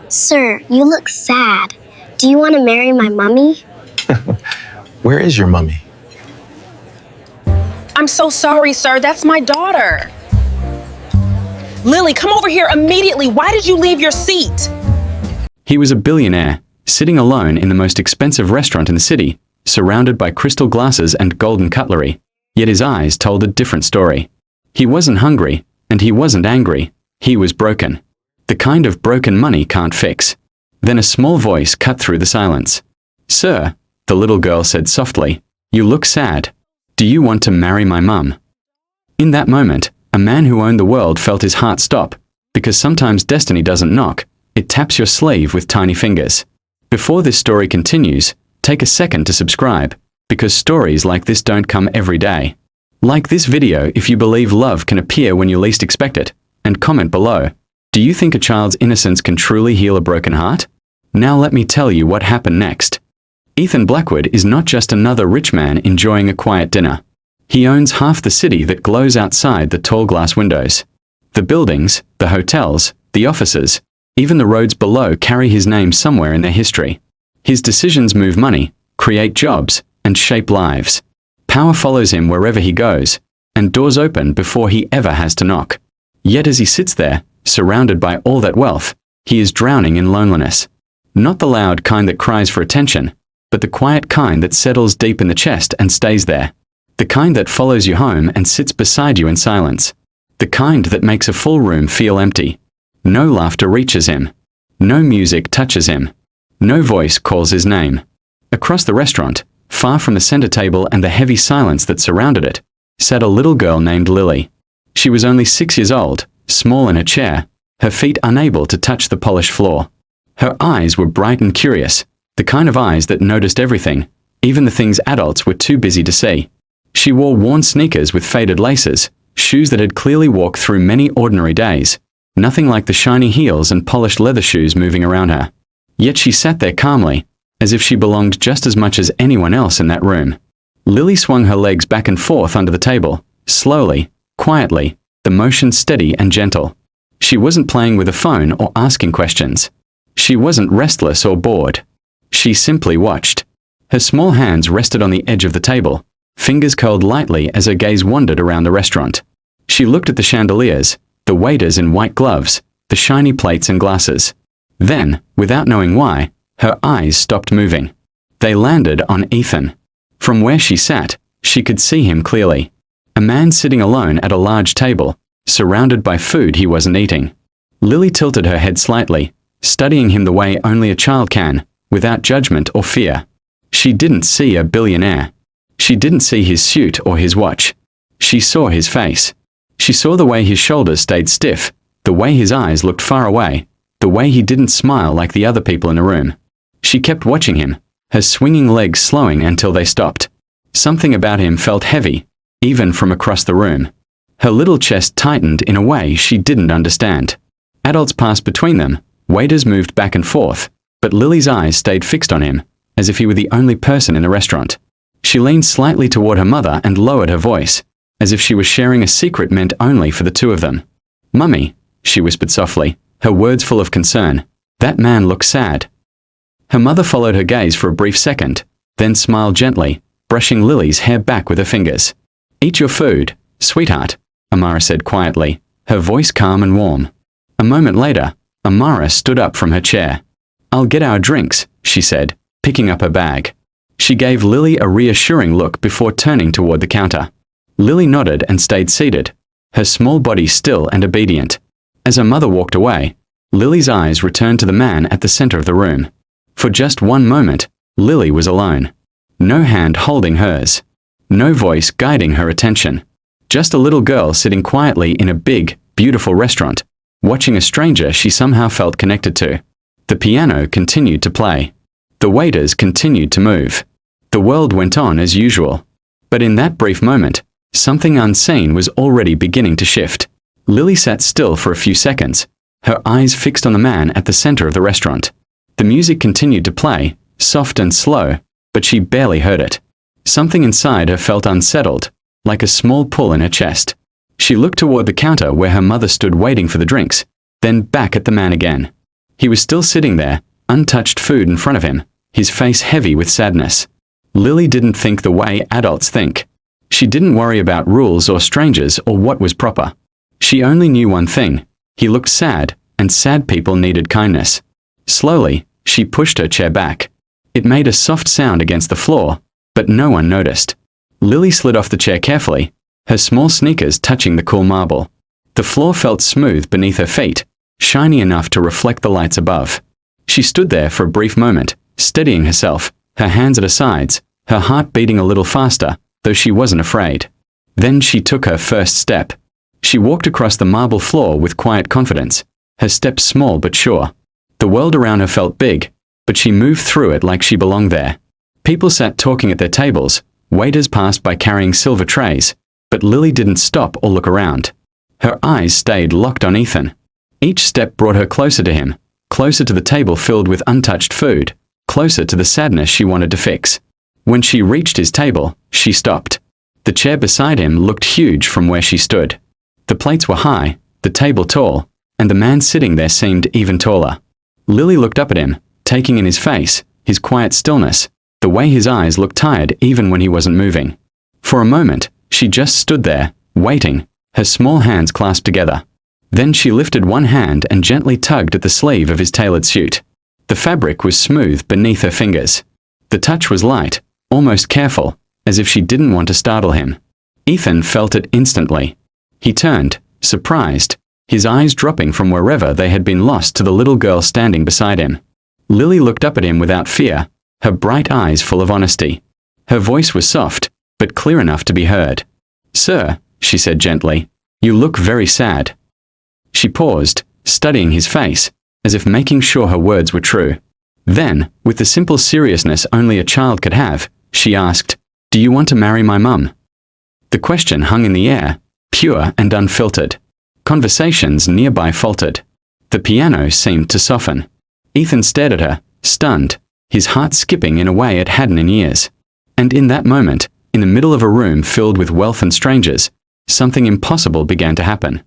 Sir, you look sad. Do you want to marry my mummy? Where is your mummy? I'm so sorry, sir. That's my daughter. Lily, come over here immediately. Why did you leave your seat? He was a billionaire, sitting alone in the most expensive restaurant in the city, surrounded by crystal glasses and golden cutlery. Yet his eyes told a different story. He wasn't hungry, and he wasn't angry. He was broken. The kind of broken money can't fix. Then a small voice cut through the silence. "Sir," the little girl said softly, "you look sad. Do you want to marry my mum?" In that moment, a man who owned the world felt his heart stop, because sometimes destiny doesn't knock, it taps your sleeve with tiny fingers. Before this story continues, take a second to subscribe, because stories like this don't come every day. Like this video if you believe love can appear when you least expect it, and comment below. Do you think a child's innocence can truly heal a broken heart? Now let me tell you what happened next. Ethan Blackwood is not just another rich man enjoying a quiet dinner. He owns half the city that glows outside the tall glass windows. The buildings, the hotels, the offices, even the roads below carry his name somewhere in their history. His decisions move money, create jobs, and shape lives. Power follows him wherever he goes, and doors open before he ever has to knock. Yet as he sits there, surrounded by all that wealth, he is drowning in loneliness. Not the loud kind that cries for attention, but the quiet kind that settles deep in the chest and stays there. The kind that follows you home and sits beside you in silence. The kind that makes a full room feel empty. No laughter reaches him. No music touches him. No voice calls his name. Across the restaurant, far from the center table and the heavy silence that surrounded it, sat a little girl named Lily. She was only 6 years old, small in her chair, her feet unable to touch the polished floor. Her eyes were bright and curious, the kind of eyes that noticed everything, even the things adults were too busy to see. She wore worn sneakers with faded laces, shoes that had clearly walked through many ordinary days, nothing like the shiny heels and polished leather shoes moving around her. Yet she sat there calmly, as if she belonged just as much as anyone else in that room. Lily swung her legs back and forth under the table, slowly, quietly, the motion steady and gentle. She wasn't playing with a phone or asking questions. She wasn't restless or bored. She simply watched. Her small hands rested on the edge of the table, fingers curled lightly as her gaze wandered around the restaurant. She looked at the chandeliers, the waiters in white gloves, the shiny plates and glasses. Then, without knowing why, her eyes stopped moving. They landed on Ethan. From where she sat, she could see him clearly. A man sitting alone at a large table, surrounded by food he wasn't eating. Lily tilted her head slightly, studying him the way only a child can, without judgment or fear. She didn't see a billionaire. She didn't see his suit or his watch. She saw his face. She saw the way his shoulders stayed stiff, the way his eyes looked far away, the way he didn't smile like the other people in the room. She kept watching him, her swinging legs slowing until they stopped. Something about him felt heavy, even from across the room. Her little chest tightened in a way she didn't understand. Adults passed between them, waiters moved back and forth, but Lily's eyes stayed fixed on him, as if he were the only person in the restaurant. She leaned slightly toward her mother and lowered her voice, as if she was sharing a secret meant only for the two of them. "Mummy," she whispered softly, her words full of concern, "that man looks sad." Her mother followed her gaze for a brief second, then smiled gently, brushing Lily's hair back with her fingers. "Eat your food, sweetheart," Amara said quietly, her voice calm and warm. A moment later, Amara stood up from her chair. "I'll get our drinks," she said, picking up her bag. She gave Lily a reassuring look before turning toward the counter. Lily nodded and stayed seated, her small body still and obedient. As her mother walked away, Lily's eyes returned to the man at the center of the room. For just one moment, Lily was alone. No hand holding hers. No voice guiding her attention. Just a little girl sitting quietly in a big, beautiful restaurant, watching a stranger she somehow felt connected to. The piano continued to play. The waiters continued to move. The world went on as usual. But in that brief moment, something unseen was already beginning to shift. Lily sat still for a few seconds, her eyes fixed on the man at the center of the restaurant. The music continued to play, soft and slow, but she barely heard it. Something inside her felt unsettled, like a small pull in her chest. She looked toward the counter where her mother stood waiting for the drinks, then back at the man again. He was still sitting there, untouched food in front of him, his face heavy with sadness. Lily didn't think the way adults think. She didn't worry about rules or strangers or what was proper. She only knew one thing. He looked sad, and sad people needed kindness. Slowly, she pushed her chair back. It made a soft sound against the floor, but no one noticed. Lily slid off the chair carefully, her small sneakers touching the cool marble. The floor felt smooth beneath her feet, shiny enough to reflect the lights above. She stood there for a brief moment, steadying herself, her hands at her sides, her heart beating a little faster, though she wasn't afraid. Then she took her first step. She walked across the marble floor with quiet confidence, her steps small but sure. The world around her felt big, but she moved through it like she belonged there. People sat talking at their tables, waiters passed by carrying silver trays, but Lily didn't stop or look around. Her eyes stayed locked on Ethan. Each step brought her closer to him, closer to the table filled with untouched food, closer to the sadness she wanted to fix. When she reached his table, she stopped. The chair beside him looked huge from where she stood. The plates were high, the table tall, and the man sitting there seemed even taller. Lily looked up at him, taking in his face, his quiet stillness, the way his eyes looked tired even when he wasn't moving. For a moment, she just stood there, waiting, her small hands clasped together. Then she lifted one hand and gently tugged at the sleeve of his tailored suit. The fabric was smooth beneath her fingers. The touch was light, almost careful, as if she didn't want to startle him. Ethan felt it instantly. He turned, surprised, his eyes dropping from wherever they had been lost to the little girl standing beside him. Lily looked up at him without fear, her bright eyes full of honesty. Her voice was soft, but clear enough to be heard. "Sir," she said gently, "you look very sad." She paused, studying his face, as if making sure her words were true. Then, with the simple seriousness only a child could have, she asked, "Do you want to marry my mum?" The question hung in the air, pure and unfiltered. Conversations nearby faltered. The piano seemed to soften. Ethan stared at her, stunned, his heart skipping in a way it hadn't in years. And in that moment, in the middle of a room filled with wealth and strangers, something impossible began to happen.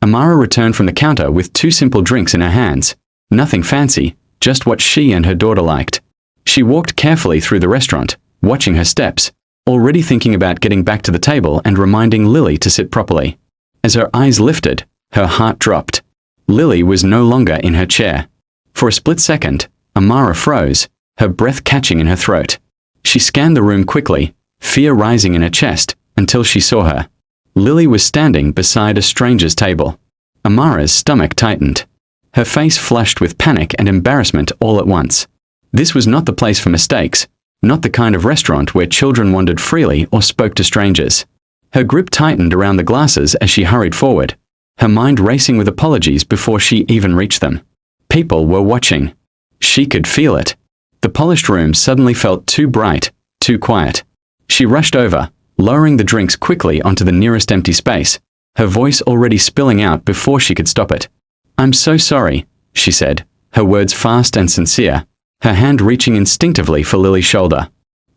Amara returned from the counter with 2 simple drinks in her hands. Nothing fancy, just what she and her daughter liked. She walked carefully through the restaurant, watching her steps, already thinking about getting back to the table and reminding Lily to sit properly. As her eyes lifted, her heart dropped. Lily was no longer in her chair. For a split second, Amara froze, her breath catching in her throat. She scanned the room quickly, fear rising in her chest, until she saw her. Lily was standing beside a stranger's table. Amara's stomach tightened. Her face flushed with panic and embarrassment all at once. This was not the place for mistakes, not the kind of restaurant where children wandered freely or spoke to strangers. Her grip tightened around the glasses as she hurried forward, her mind racing with apologies before she even reached them. People were watching. She could feel it. The polished room suddenly felt too bright, too quiet. She rushed over, lowering the drinks quickly onto the nearest empty space, her voice already spilling out before she could stop it. "I'm so sorry," she said, her words fast and sincere, her hand reaching instinctively for Lily's shoulder.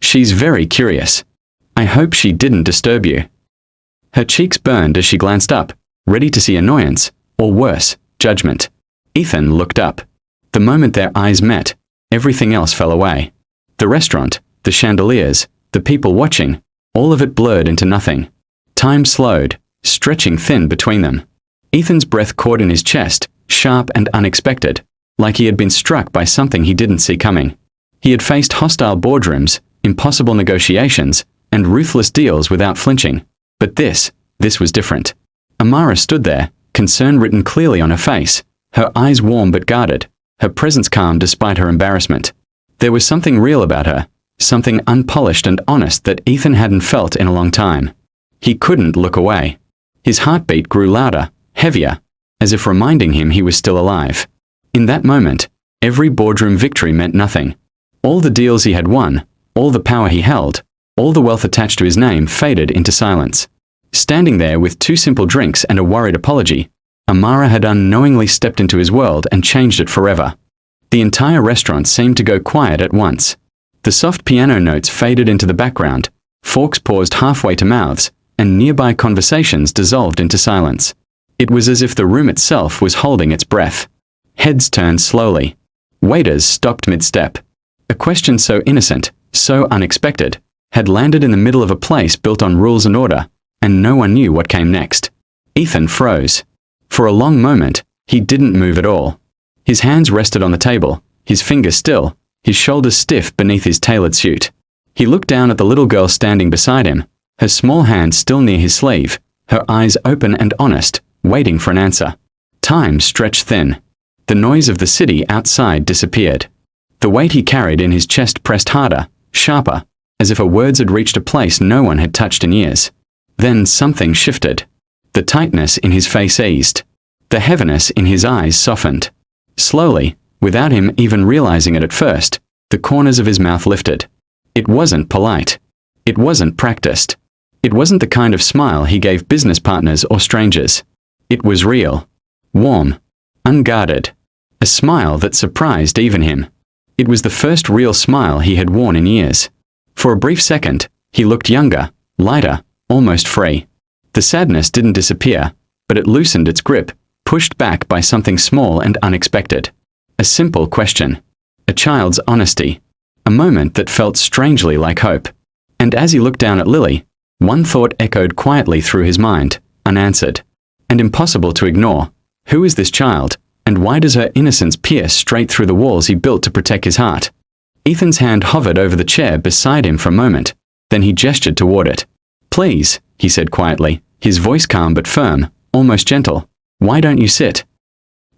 "She's very curious. I hope she didn't disturb you." Her cheeks burned as she glanced up, ready to see annoyance, or worse, judgment. Ethan looked up. The moment their eyes met, everything else fell away. The restaurant, the chandeliers, the people watching, all of it blurred into nothing. Time slowed, stretching thin between them. Ethan's breath caught in his chest, sharp and unexpected, like he had been struck by something he didn't see coming. He had faced hostile boardrooms, impossible negotiations, and ruthless deals without flinching. But this was different. Amara stood there, concern written clearly on her face, her eyes warm but guarded, her presence calm despite her embarrassment. There was something real about her, something unpolished and honest that Ethan hadn't felt in a long time. He couldn't look away. His heartbeat grew louder, heavier, as if reminding him he was still alive. In that moment, every boardroom victory meant nothing. All the deals he had won, all the power he held, all the wealth attached to his name faded into silence. Standing there with 2 simple drinks and a worried apology, Amara had unknowingly stepped into his world and changed it forever. The entire restaurant seemed to go quiet at once. The soft piano notes faded into the background, forks paused halfway to mouths, and nearby conversations dissolved into silence. It was as if the room itself was holding its breath. Heads turned slowly. Waiters stopped mid-step. A question so innocent, so unexpected, had landed in the middle of a place built on rules and order, and no one knew what came next. Ethan froze. For a long moment, he didn't move at all. His hands rested on the table, his fingers still, his shoulders stiff beneath his tailored suit. He looked down at the little girl standing beside him, her small hand still near his sleeve, her eyes open and honest, waiting for an answer. Time stretched thin. The noise of the city outside disappeared. The weight he carried in his chest pressed harder, sharper, as if her words had reached a place no one had touched in years. Then something shifted. The tightness in his face eased. The heaviness in his eyes softened. Slowly, without him even realizing it at first, the corners of his mouth lifted. It wasn't polite. It wasn't practiced. It wasn't the kind of smile he gave business partners or strangers. It was real. Warm. Unguarded. A smile that surprised even him. It was the first real smile he had worn in years. For a brief second, he looked younger, lighter, almost free. The sadness didn't disappear, but it loosened its grip, pushed back by something small and unexpected. A simple question. A child's honesty. A moment that felt strangely like hope. And as he looked down at Lily, one thought echoed quietly through his mind, unanswered. And impossible to ignore. Who is this child, and why does her innocence pierce straight through the walls he built to protect his heart? Ethan's hand hovered over the chair beside him for a moment, then he gestured toward it. "Please," he said quietly, his voice calm but firm, almost gentle. "Why don't you sit?"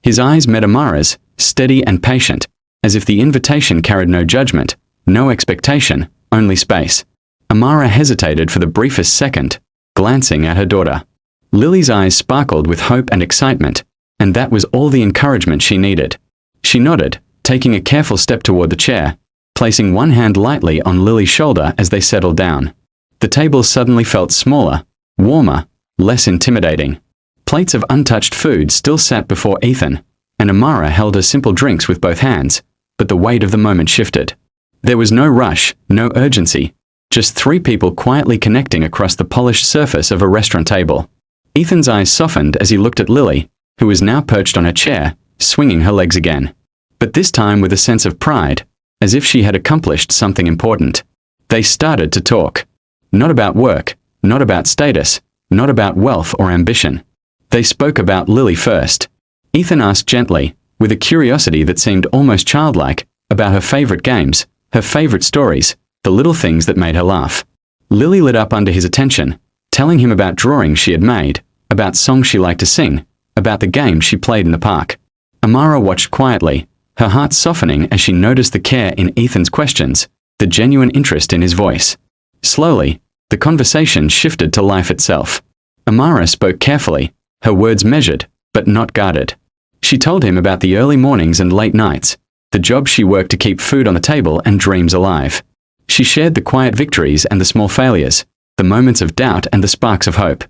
His eyes met Amara's, steady and patient, as if the invitation carried no judgment, no expectation, only space. Amara hesitated for the briefest second, glancing at her daughter. Lily's eyes sparkled with hope and excitement, and that was all the encouragement she needed. She nodded, taking a careful step toward the chair, placing one hand lightly on Lily's shoulder as they settled down. The table suddenly felt smaller, warmer, less intimidating. Plates of untouched food still sat before Ethan, and Amara held her simple drinks with both hands, but the weight of the moment shifted. There was no rush, no urgency, just three people quietly connecting across the polished surface of a restaurant table. Ethan's eyes softened as he looked at Lily, who was now perched on her chair, swinging her legs again. But this time with a sense of pride, as if she had accomplished something important. They started to talk. Not about work, not about status, not about wealth or ambition. They spoke about Lily first. Ethan asked gently, with a curiosity that seemed almost childlike, about her favorite games, her favorite stories, the little things that made her laugh. Lily lit up under his attention, telling him about drawings she had made, about songs she liked to sing, about the games she played in the park. Amara watched quietly, her heart softening as she noticed the care in Ethan's questions, the genuine interest in his voice. Slowly, the conversation shifted to life itself. Amara spoke carefully, her words measured, but not guarded. She told him about the early mornings and late nights, the jobs she worked to keep food on the table and dreams alive. She shared the quiet victories and the small failures, the moments of doubt and the sparks of hope.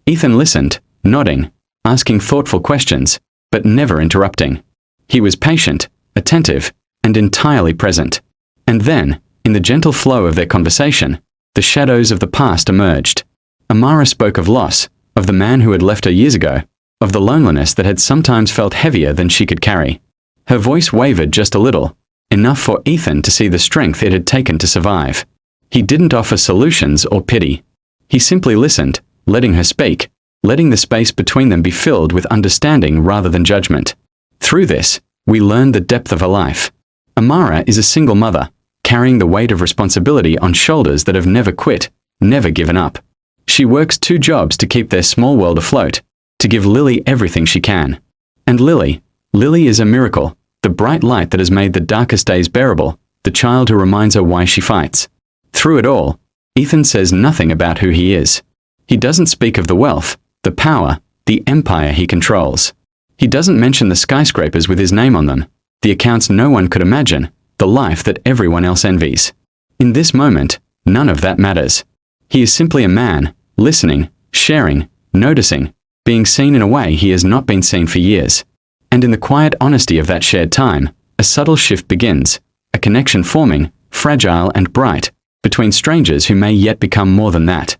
Ethan listened, nodding, asking thoughtful questions, but never interrupting. He was patient, attentive, and entirely present. And then, in the gentle flow of their conversation, the shadows of the past emerged. Amara spoke of loss, of the man who had left her years ago, of the loneliness that had sometimes felt heavier than she could carry. Her voice wavered just a little, enough for Ethan to see the strength it had taken to survive. He didn't offer solutions or pity. He simply listened, letting her speak, letting the space between them be filled with understanding rather than judgment. Through this, we learned the depth of her life. Amara is a single mother, carrying the weight of responsibility on shoulders that have never quit, never given up. She works 2 jobs to keep their small world afloat, to give Lily everything she can. And Lily is a miracle, the bright light that has made the darkest days bearable, the child who reminds her why she fights. Through it all, Ethan says nothing about who he is. He doesn't speak of the wealth, the power, the empire he controls. He doesn't mention the skyscrapers with his name on them, the accounts no one could imagine, the life that everyone else envies. In this moment, none of that matters. He is simply a man, listening, sharing, noticing, being seen in a way he has not been seen for years. And in the quiet honesty of that shared time, a subtle shift begins, a connection forming, fragile and bright, between strangers who may yet become more than that.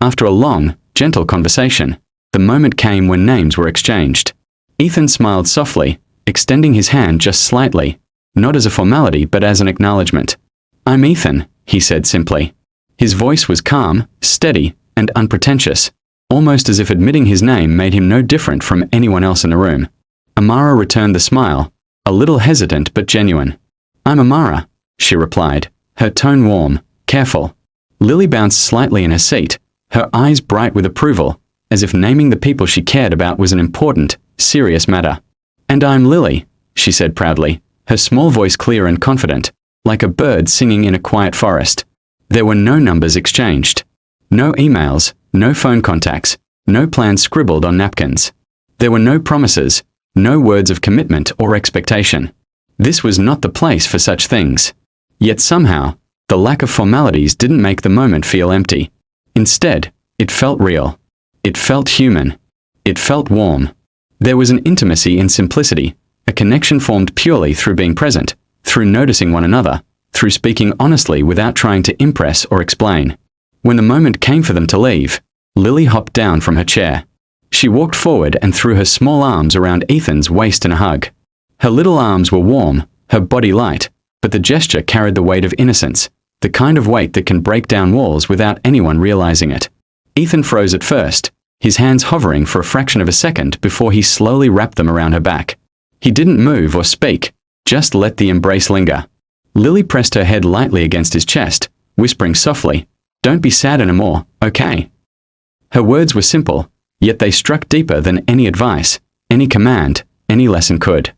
After a long, gentle conversation, the moment came when names were exchanged. Ethan smiled softly, extending his hand just slightly, not as a formality but as an acknowledgement. "I'm Ethan," he said simply. His voice was calm, steady, and unpretentious, almost as if admitting his name made him no different from anyone else in the room. Amara returned the smile, a little hesitant but genuine. "I'm Amara," she replied, her tone warm, careful. Lily bounced slightly in her seat, her eyes bright with approval, as if naming the people she cared about was an important, serious matter. "And I'm Lily," she said proudly, her small voice clear and confident, like a bird singing in a quiet forest. There were no numbers exchanged. No emails, no phone contacts, no plans scribbled on napkins. There were no promises, no words of commitment or expectation. This was not the place for such things. Yet somehow, the lack of formalities didn't make the moment feel empty. Instead, it felt real. It felt human. It felt warm. There was an intimacy in simplicity, a connection formed purely through being present, through noticing one another, through speaking honestly without trying to impress or explain. When the moment came for them to leave, Lily hopped down from her chair. She walked forward and threw her small arms around Ethan's waist in a hug. Her little arms were warm, her body light, but the gesture carried the weight of innocence, the kind of weight that can break down walls without anyone realizing it. Ethan froze at first, his hands hovering for a fraction of a second before he slowly wrapped them around her back. He didn't move or speak, just let the embrace linger. Lily pressed her head lightly against his chest, whispering softly, "Don't be sad anymore, okay?" Her words were simple, yet they struck deeper than any advice, any command, any lesson could.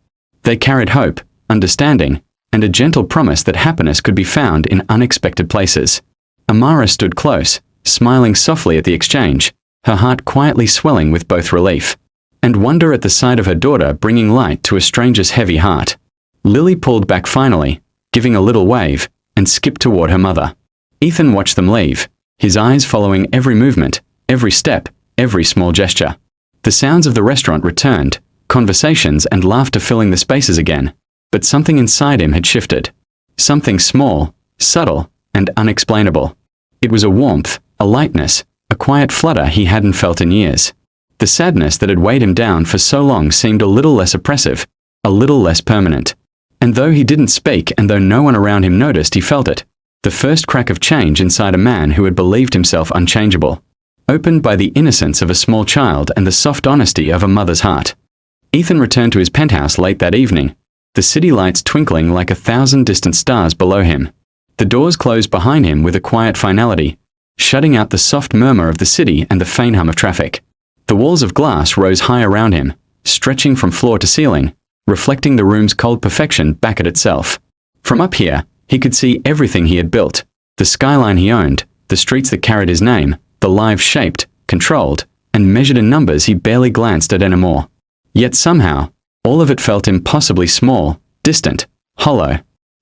They carried hope, understanding, and a gentle promise that happiness could be found in unexpected places. Amara stood close, smiling softly at the exchange, her heart quietly swelling with both relief and wonder at the sight of her daughter bringing light to a stranger's heavy heart. Lily pulled back finally, giving a little wave, and skipped toward her mother. Ethan watched them leave, his eyes following every movement, every step, every small gesture. The sounds of the restaurant returned, conversations and laughter filling the spaces again, but something inside him had shifted. Something small, subtle, and unexplainable. It was a warmth, a lightness, a quiet flutter he hadn't felt in years. The sadness that had weighed him down for so long seemed a little less oppressive, a little less permanent. And though he didn't speak and though no one around him noticed, he felt it. The first crack of change inside a man who had believed himself unchangeable, opened by the innocence of a small child and the soft honesty of a mother's heart. Ethan returned to his penthouse late that evening, the city lights twinkling like 1,000 distant stars below him. The doors closed behind him with a quiet finality, shutting out the soft murmur of the city and the faint hum of traffic. The walls of glass rose high around him, stretching from floor to ceiling, reflecting the room's cold perfection back at itself. From up here, he could see everything he had built, the skyline he owned, the streets that carried his name, the lives shaped, controlled, and measured in numbers he barely glanced at anymore. Yet somehow, all of it felt impossibly small, distant, hollow.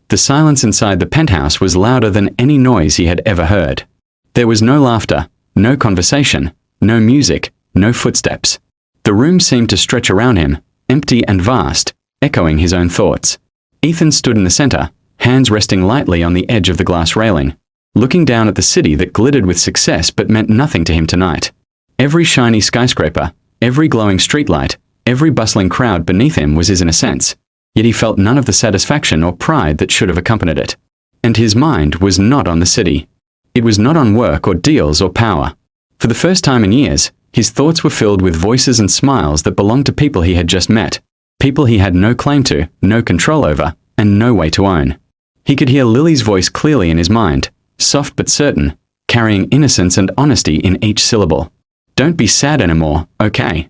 The silence inside the penthouse was louder than any noise he had ever heard. There was no laughter, no conversation, no music, no footsteps. The room seemed to stretch around him, empty and vast, echoing his own thoughts. Ethan stood in the center, hands resting lightly on the edge of the glass railing, looking down at the city that glittered with success but meant nothing to him tonight. Every shiny skyscraper, every glowing streetlight, every bustling crowd beneath him was his in a sense, yet he felt none of the satisfaction or pride that should have accompanied it. And his mind was not on the city. It was not on work or deals or power. For the first time in years, his thoughts were filled with voices and smiles that belonged to people he had just met, people he had no claim to, no control over, and no way to own. He could hear Lily's voice clearly in his mind, soft but certain, carrying innocence and honesty in each syllable. "Don't be sad anymore, okay?"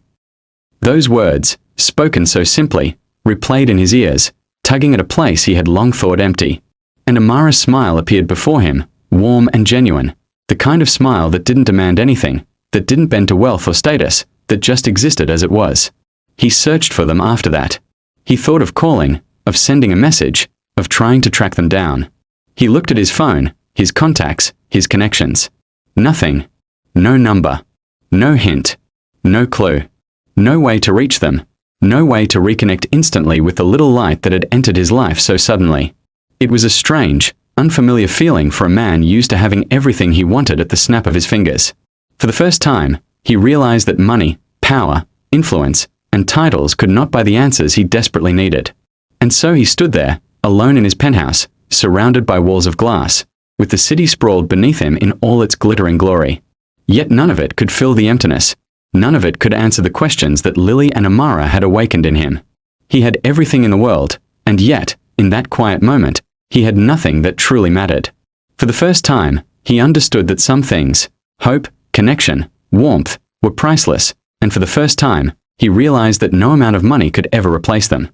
Those words, spoken so simply, replayed in his ears, tugging at a place he had long thought empty. And Amara's smile appeared before him, warm and genuine, the kind of smile that didn't demand anything, that didn't bend to wealth or status, that just existed as it was. He searched for them after that. He thought of calling, of sending a message, of trying to track them down. He looked at his phone, his contacts, his connections. Nothing. No number. No hint. No clue. No way to reach them. No way to reconnect instantly with the little light that had entered his life so suddenly. It was a strange, unfamiliar feeling for a man used to having everything he wanted at the snap of his fingers. For the first time, he realized that money, power, influence, and titles could not buy the answers he desperately needed. And so he stood there, alone in his penthouse, surrounded by walls of glass, with the city sprawled beneath him in all its glittering glory. Yet none of it could fill the emptiness. None of it could answer the questions that Lily and Amara had awakened in him. He had everything in the world, and yet, in that quiet moment, he had nothing that truly mattered. For the first time, he understood that some things, hope, connection, warmth, were priceless, and for the first time, he realized that no amount of money could ever replace them.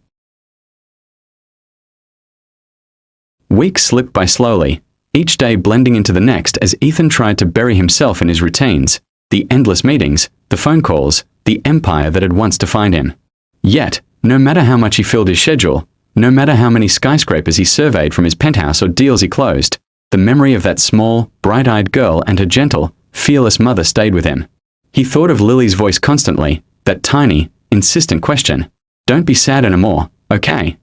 Weeks slipped by slowly, each day blending into the next as Ethan tried to bury himself in his routines, the endless meetings, the phone calls, the empire that had once defined him. Yet, no matter how much he filled his schedule, no matter how many skyscrapers he surveyed from his penthouse or deals he closed, the memory of that small, bright-eyed girl and her gentle, fearless mother stayed with him. He thought of Lily's voice constantly, that tiny, insistent question, "Don't be sad anymore, okay?"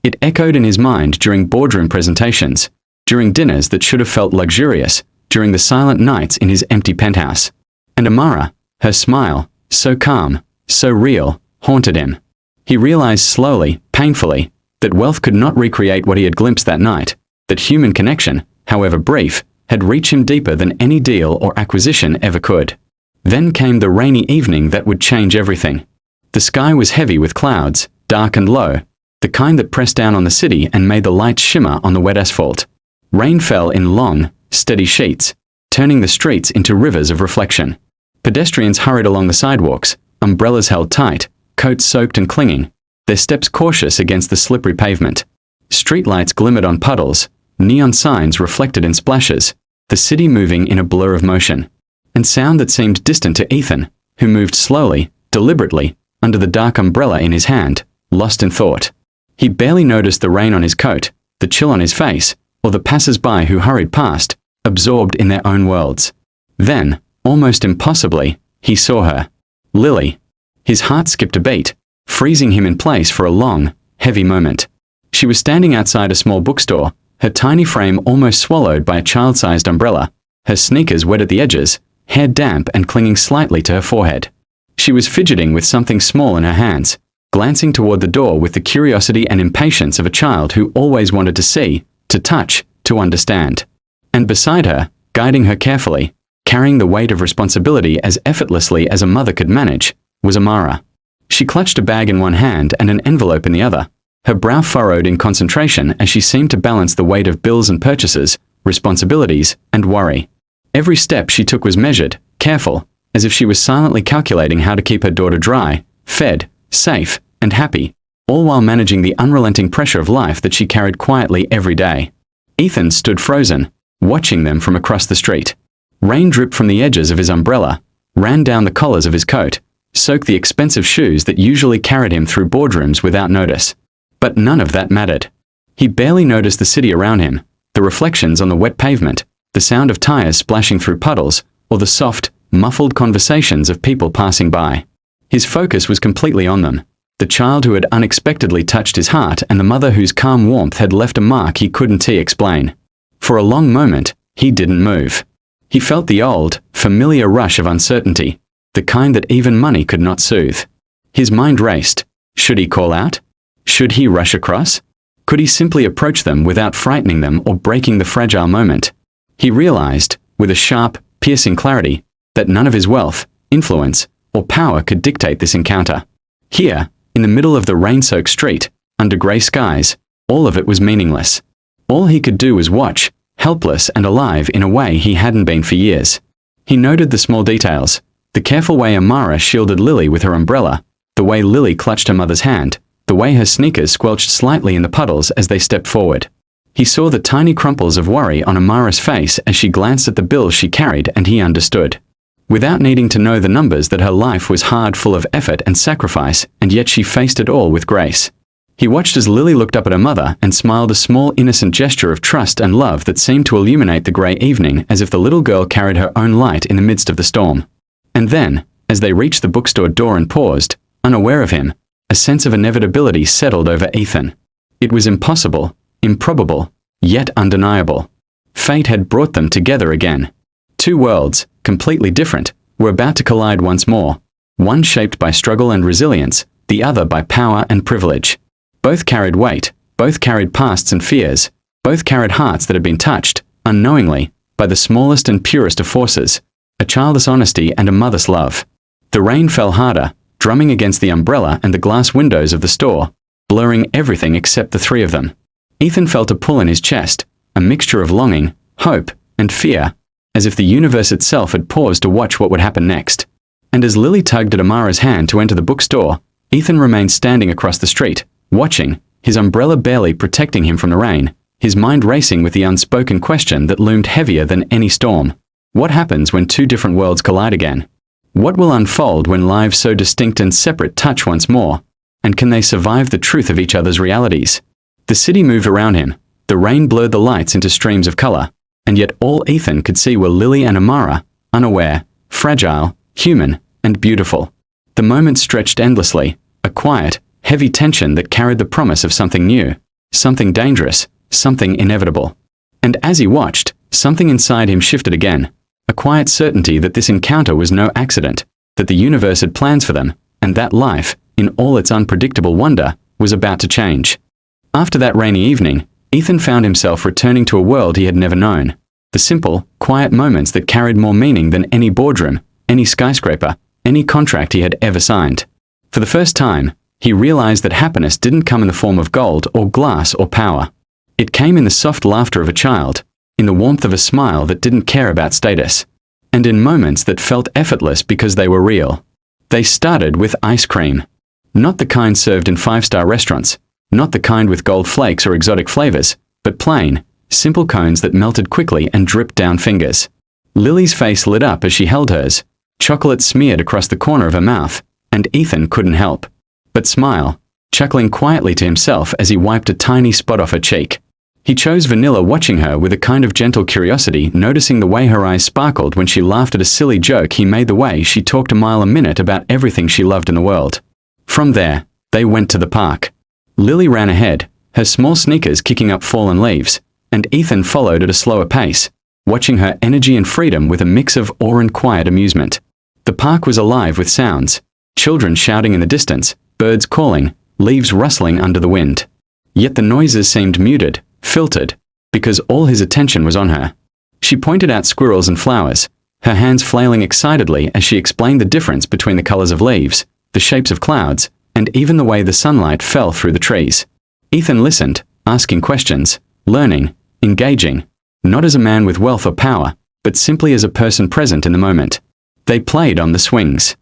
It echoed in his mind during boardroom presentations, during dinners that should have felt luxurious, during the silent nights in his empty penthouse. And Amara, her smile, so calm, so real, haunted him. He realized slowly, painfully, that wealth could not recreate what he had glimpsed that night, that human connection, however brief, had reached him deeper than any deal or acquisition ever could. Then came the rainy evening that would change everything. The sky was heavy with clouds, dark and low, the kind that pressed down on the city and made the lights shimmer on the wet asphalt. Rain fell in long, steady sheets, turning the streets into rivers of reflection. Pedestrians hurried along the sidewalks, umbrellas held tight, coats soaked and clinging, their steps cautious against the slippery pavement. Streetlights glimmered on puddles, neon signs reflected in splashes, the city moving in a blur of motion. And sound that seemed distant to Ethan, who moved slowly, deliberately, under the dark umbrella in his hand, lost in thought. He barely noticed the rain on his coat, the chill on his face, or the passers-by who hurried past, absorbed in their own worlds. Then, almost impossibly, he saw her. Lily. His heart skipped a beat, freezing him in place for a long, heavy moment. She was standing outside a small bookstore, her tiny frame almost swallowed by a child-sized umbrella, her sneakers wet at the edges, hair damp and clinging slightly to her forehead. She was fidgeting with something small in her hands, glancing toward the door with the curiosity and impatience of a child who always wanted to see, to touch, to understand. And beside her, guiding her carefully, carrying the weight of responsibility as effortlessly as a mother could manage, was Amara. She clutched a bag in one hand and an envelope in the other, her brow furrowed in concentration as she seemed to balance the weight of bills and purchases, responsibilities, and worry. Every step she took was measured, careful, as if she was silently calculating how to keep her daughter dry, fed, safe, and happy, all while managing the unrelenting pressure of life that she carried quietly every day. Ethan stood frozen, watching them from across the street. Rain dripped from the edges of his umbrella, ran down the collars of his coat, soaked the expensive shoes that usually carried him through boardrooms without notice. But none of that mattered. He barely noticed the city around him, the reflections on the wet pavement, the sound of tires splashing through puddles, or the soft, muffled conversations of people passing by. His focus was completely on them, the child who had unexpectedly touched his heart and the mother whose calm warmth had left a mark he couldn't explain. For a long moment, he didn't move. He felt the old, familiar rush of uncertainty, the kind that even money could not soothe. His mind raced. Should he call out? Should he rush across? Could he simply approach them without frightening them or breaking the fragile moment? He realized, with a sharp, piercing clarity, that none of his wealth, influence, or power could dictate this encounter. Here, in the middle of the rain-soaked street, under grey skies, all of it was meaningless. All he could do was watch, helpless and alive in a way he hadn't been for years. He noted the small details, the careful way Amara shielded Lily with her umbrella, the way Lily clutched her mother's hand, the way her sneakers squelched slightly in the puddles as they stepped forward. He saw the tiny crumples of worry on Amara's face as she glanced at the bills she carried, and he understood. Without needing to know the numbers, that her life was hard, full of effort and sacrifice, and yet she faced it all with grace. He watched as Lily looked up at her mother and smiled, a small innocent gesture of trust and love that seemed to illuminate the grey evening, as if the little girl carried her own light in the midst of the storm. And then, as they reached the bookstore door and paused, unaware of him, a sense of inevitability settled over Ethan. It was impossible, improbable, yet undeniable. Fate had brought them together again. Two worlds, completely different, were about to collide once more, one shaped by struggle and resilience, the other by power and privilege. Both carried weight, both carried pasts and fears, both carried hearts that had been touched, unknowingly, by the smallest and purest of forces, a childless honesty and a mother's love. The rain fell harder, drumming against the umbrella and the glass windows of the store, blurring everything except the three of them. Ethan felt a pull in his chest, a mixture of longing, hope, and fear, as if the universe itself had paused to watch what would happen next. And as Lily tugged at Amara's hand to enter the bookstore, Ethan remained standing across the street, watching, his umbrella barely protecting him from the rain, his mind racing with the unspoken question that loomed heavier than any storm. What happens when two different worlds collide again? What will unfold when lives so distinct and separate touch once more? And can they survive the truth of each other's realities? The city moved around him. The rain blurred the lights into streams of color, and yet all Ethan could see were Lily and Amara, unaware, fragile, human, and beautiful. The moment stretched endlessly, a quiet, heavy tension that carried the promise of something new, something dangerous, something inevitable. And as he watched, something inside him shifted again, a quiet certainty that this encounter was no accident, that the universe had plans for them, and that life, in all its unpredictable wonder, was about to change. After that rainy evening, Ethan found himself returning to a world he had never known. The simple, quiet moments that carried more meaning than any boardroom, any skyscraper, any contract he had ever signed. For the first time, he realized that happiness didn't come in the form of gold or glass or power. It came in the soft laughter of a child, in the warmth of a smile that didn't care about status, and in moments that felt effortless because they were real. They started with ice cream. Not the kind served in five-star restaurants, not the kind with gold flakes or exotic flavors, but plain, simple cones that melted quickly and dripped down fingers. Lily's face lit up as she held hers, chocolate smeared across the corner of her mouth, and Ethan couldn't help but smile, chuckling quietly to himself as he wiped a tiny spot off her cheek. He chose vanilla, watching her with a kind of gentle curiosity, noticing the way her eyes sparkled when she laughed at a silly joke he made, the way she talked a mile a minute about everything she loved in the world. From there, they went to the park. Lily ran ahead, her small sneakers kicking up fallen leaves, and Ethan followed at a slower pace, watching her energy and freedom with a mix of awe and quiet amusement. The park was alive with sounds, children shouting in the distance, birds calling, leaves rustling under the wind. Yet the noises seemed muted, filtered, because all his attention was on her. She pointed out squirrels and flowers, her hands flailing excitedly as she explained the difference between the colors of leaves, the shapes of clouds, and even the way the sunlight fell through the trees. Ethan listened, asking questions, learning, engaging, not as a man with wealth or power, but simply as a person present in the moment. They played on the swings.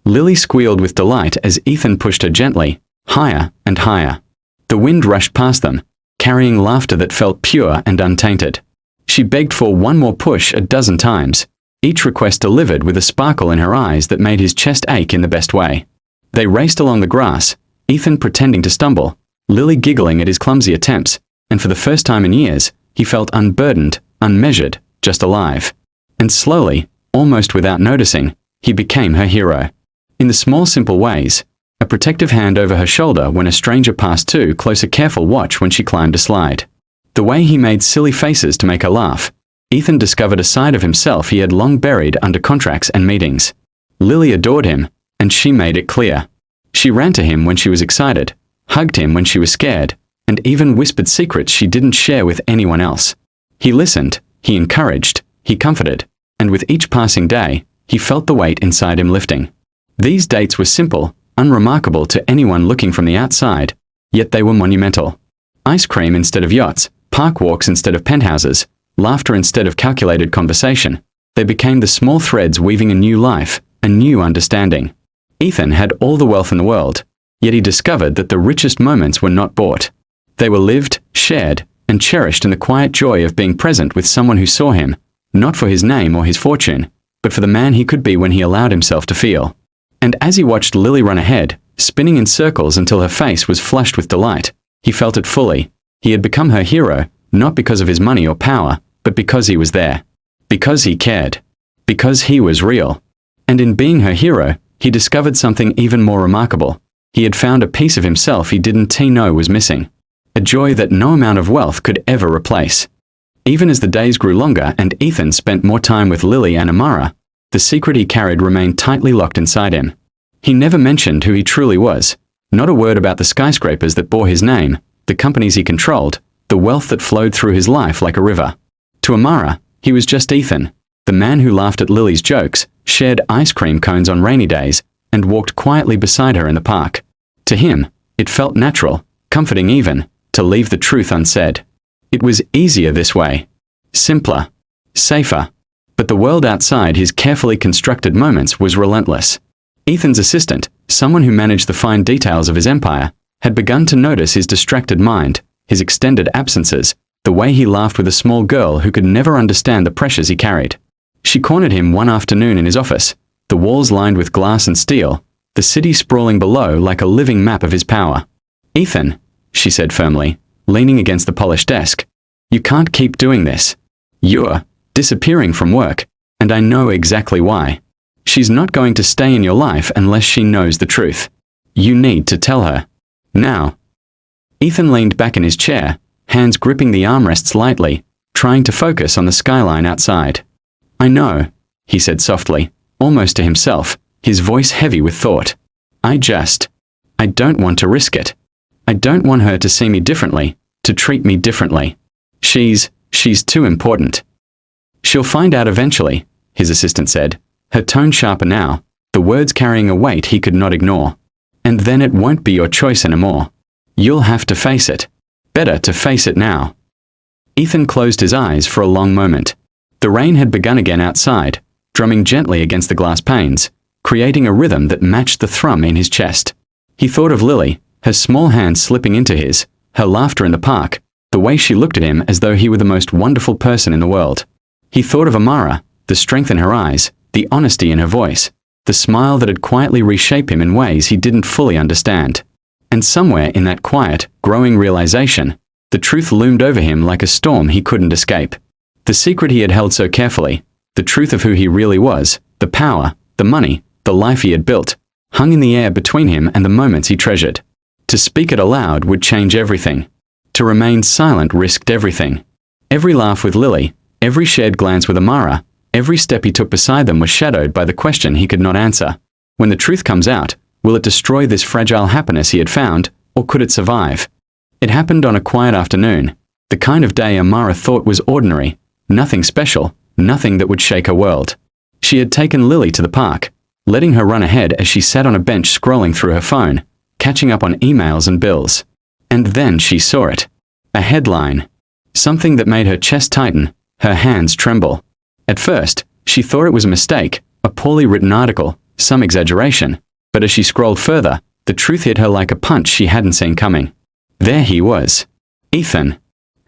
Lily squealed with delight as Ethan pushed her gently, higher and higher. The wind rushed past them, carrying laughter that felt pure and untainted. She begged for one more push a dozen times, each request delivered with a sparkle in her eyes that made his chest ache in the best way. They raced along the grass, Ethan pretending to stumble, Lily giggling at his clumsy attempts, and for the first time in years, he felt unburdened, unmeasured, just alive. And slowly, almost without noticing, he became her hero. In the small simple ways, a protective hand over her shoulder when a stranger passed too close, a careful watch when she climbed a slide. The way he made silly faces to make her laugh, Ethan discovered a side of himself he had long buried under contracts and meetings. Lily adored him, and she made it clear. She ran to him when she was excited, hugged him when she was scared, and even whispered secrets she didn't share with anyone else. He listened, he encouraged, he comforted, and with each passing day, he felt the weight inside him lifting. These dates were simple, unremarkable to anyone looking from the outside, yet they were monumental. Ice cream instead of yachts, park walks instead of penthouses, laughter instead of calculated conversation. They became the small threads weaving a new life, a new understanding. Ethan had all the wealth in the world, yet he discovered that the richest moments were not bought. They were lived, shared, and cherished in the quiet joy of being present with someone who saw him, not for his name or his fortune, but for the man he could be when he allowed himself to feel. And as he watched Lily run ahead, spinning in circles until her face was flushed with delight, he felt it fully. He had become her hero, not because of his money or power, but because he was there. Because he cared. Because he was real. And in being her hero, he discovered something even more remarkable. He had found a piece of himself he didn't know was missing. A joy that no amount of wealth could ever replace. Even as the days grew longer and Ethan spent more time with Lily and Amara, the secret he carried remained tightly locked inside him. He never mentioned who he truly was. Not a word about the skyscrapers that bore his name, the companies he controlled, the wealth that flowed through his life like a river. To Amara, he was just Ethan, the man who laughed at Lily's jokes, shared ice cream cones on rainy days, and walked quietly beside her in the park. To him, it felt natural, comforting even, to leave the truth unsaid. It was easier this way. Simpler. Safer. But the world outside his carefully constructed moments was relentless. Ethan's assistant, someone who managed the fine details of his empire, had begun to notice his distracted mind, his extended absences, the way he laughed with a small girl who could never understand the pressures he carried. She cornered him one afternoon in his office, the walls lined with glass and steel, the city sprawling below like a living map of his power. "Ethan," she said firmly, leaning against the polished desk, "you can't keep doing this. You're disappearing from work, and I know exactly why. She's not going to stay in your life unless she knows the truth. You need to tell her. Now." Ethan leaned back in his chair, hands gripping the armrests lightly, trying to focus on the skyline outside. "I know," he said softly, almost to himself, his voice heavy with thought. I don't want to risk it. I don't want her to see me differently, to treat me differently. She's too important." "She'll find out eventually," his assistant said, her tone sharper now, the words carrying a weight he could not ignore. "And then it won't be your choice anymore. You'll have to face it. Better to face it now." Ethan closed his eyes for a long moment. The rain had begun again outside, drumming gently against the glass panes, creating a rhythm that matched the thrum in his chest. He thought of Lily, her small hands slipping into his, her laughter in the park, the way she looked at him as though he were the most wonderful person in the world. He thought of Amara, the strength in her eyes, the honesty in her voice, the smile that had quietly reshaped him in ways he didn't fully understand. And somewhere in that quiet, growing realization, the truth loomed over him like a storm he couldn't escape. The secret he had held so carefully, the truth of who he really was, the power, the money, the life he had built, hung in the air between him and the moments he treasured. To speak it aloud would change everything. To remain silent risked everything. Every laugh with Lily, every shared glance with Amara, every step he took beside them was shadowed by the question he could not answer. When the truth comes out, will it destroy this fragile happiness he had found, or could it survive? It happened on a quiet afternoon, the kind of day Amara thought was ordinary, nothing special, nothing that would shake her world. She had taken Lily to the park, letting her run ahead as she sat on a bench scrolling through her phone, catching up on emails and bills. And then she saw it. A headline. Something that made her chest tighten, her hands tremble. At first, she thought it was a mistake, a poorly written article, some exaggeration, but as she scrolled further, the truth hit her like a punch she hadn't seen coming. There he was. Ethan.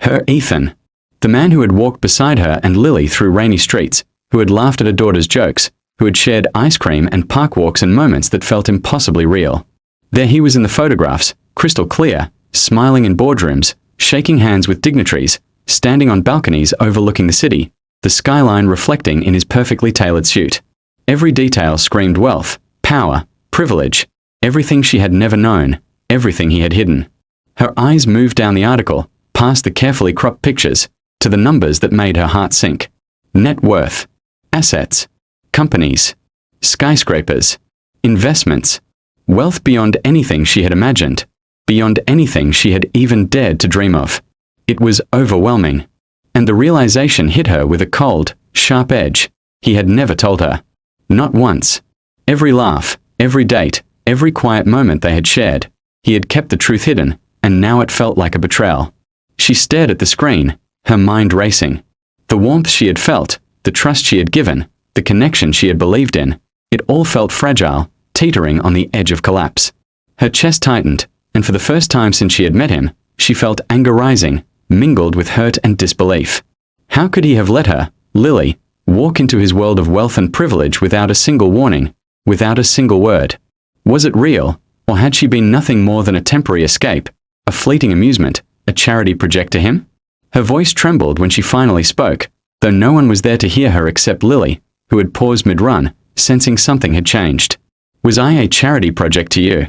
Her Ethan. The man who had walked beside her and Lily through rainy streets, who had laughed at her daughter's jokes, who had shared ice cream and park walks in moments that felt impossibly real. There he was in the photographs, crystal clear, smiling in boardrooms, shaking hands with dignitaries, standing on balconies overlooking the city, the skyline reflecting in his perfectly tailored suit. Every detail screamed wealth, power, privilege, everything she had never known, everything he had hidden. Her eyes moved down the article, past the carefully cropped pictures, to the numbers that made her heart sink. Net worth, assets, companies, skyscrapers, investments, wealth beyond anything she had imagined, beyond anything she had even dared to dream of. It was overwhelming. And the realization hit her with a cold, sharp edge. He had never told her. Not once. Every laugh, every date, every quiet moment they had shared, he had kept the truth hidden, and now it felt like a betrayal. She stared at the screen, her mind racing. The warmth she had felt, the trust she had given, the connection she had believed in, it all felt fragile, teetering on the edge of collapse. Her chest tightened, and for the first time since she had met him, she felt anger rising, mingled with hurt and disbelief. How could he have let her, Lily, walk into his world of wealth and privilege without a single warning, without a single word? Was it real, or had she been nothing more than a temporary escape, a fleeting amusement, a charity project to him? Her voice trembled when she finally spoke, though no one was there to hear her except Lily, who had paused mid-run, sensing something had changed. Was I a charity project to you?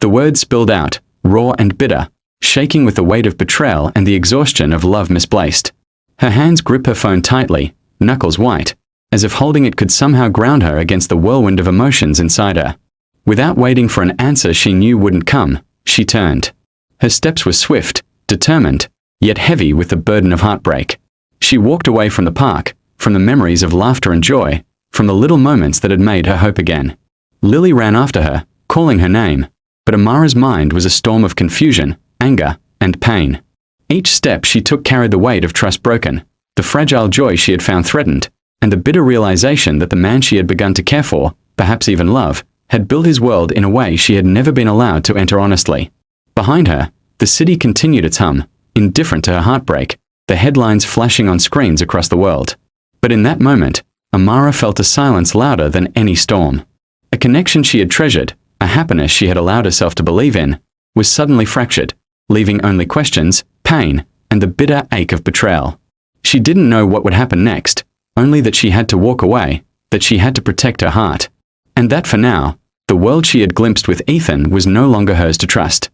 The words spilled out, raw and bitter, shaking with the weight of betrayal and the exhaustion of love misplaced. Her hands gripped her phone tightly, knuckles white, as if holding it could somehow ground her against the whirlwind of emotions inside her. Without waiting for an answer she knew wouldn't come, she turned. Her steps were swift, determined, yet heavy with the burden of heartbreak. She walked away from the park, from the memories of laughter and joy, from the little moments that had made her hope again. Lily ran after her, calling her name, but Amara's mind was a storm of confusion, anger, and pain. Each step she took carried the weight of trust broken, the fragile joy she had found threatened, and the bitter realization that the man she had begun to care for, perhaps even love, had built his world in a way she had never been allowed to enter honestly. Behind her, the city continued its hum, indifferent to her heartbreak, the headlines flashing on screens across the world. But in that moment, Amara felt a silence louder than any storm. A connection she had treasured, a happiness she had allowed herself to believe in, was suddenly fractured, leaving only questions, pain, and the bitter ache of betrayal. She didn't know what would happen next, only that she had to walk away, that she had to protect her heart. And that for now, the world she had glimpsed with Ethan was no longer hers to trust.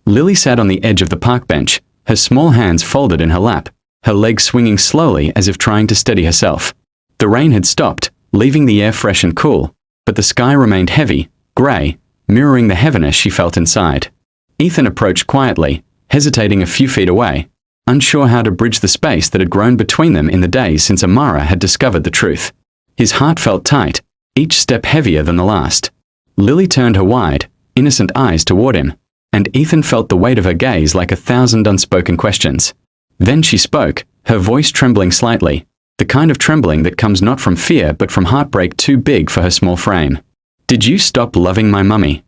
Lily sat on the edge of the park bench, her small hands folded in her lap, her legs swinging slowly as if trying to steady herself. The rain had stopped, leaving the air fresh and cool, but the sky remained heavy, grey, mirroring the heaviness she felt inside. Ethan approached quietly, hesitating a few feet away, unsure how to bridge the space that had grown between them in the days since Amara had discovered the truth. His heart felt tight, each step heavier than the last. Lily turned her wide, innocent eyes toward him, and Ethan felt the weight of her gaze like 1,000 unspoken questions. Then she spoke, her voice trembling slightly, the kind of trembling that comes not from fear but from heartbreak too big for her small frame. "Did you stop loving my mummy?"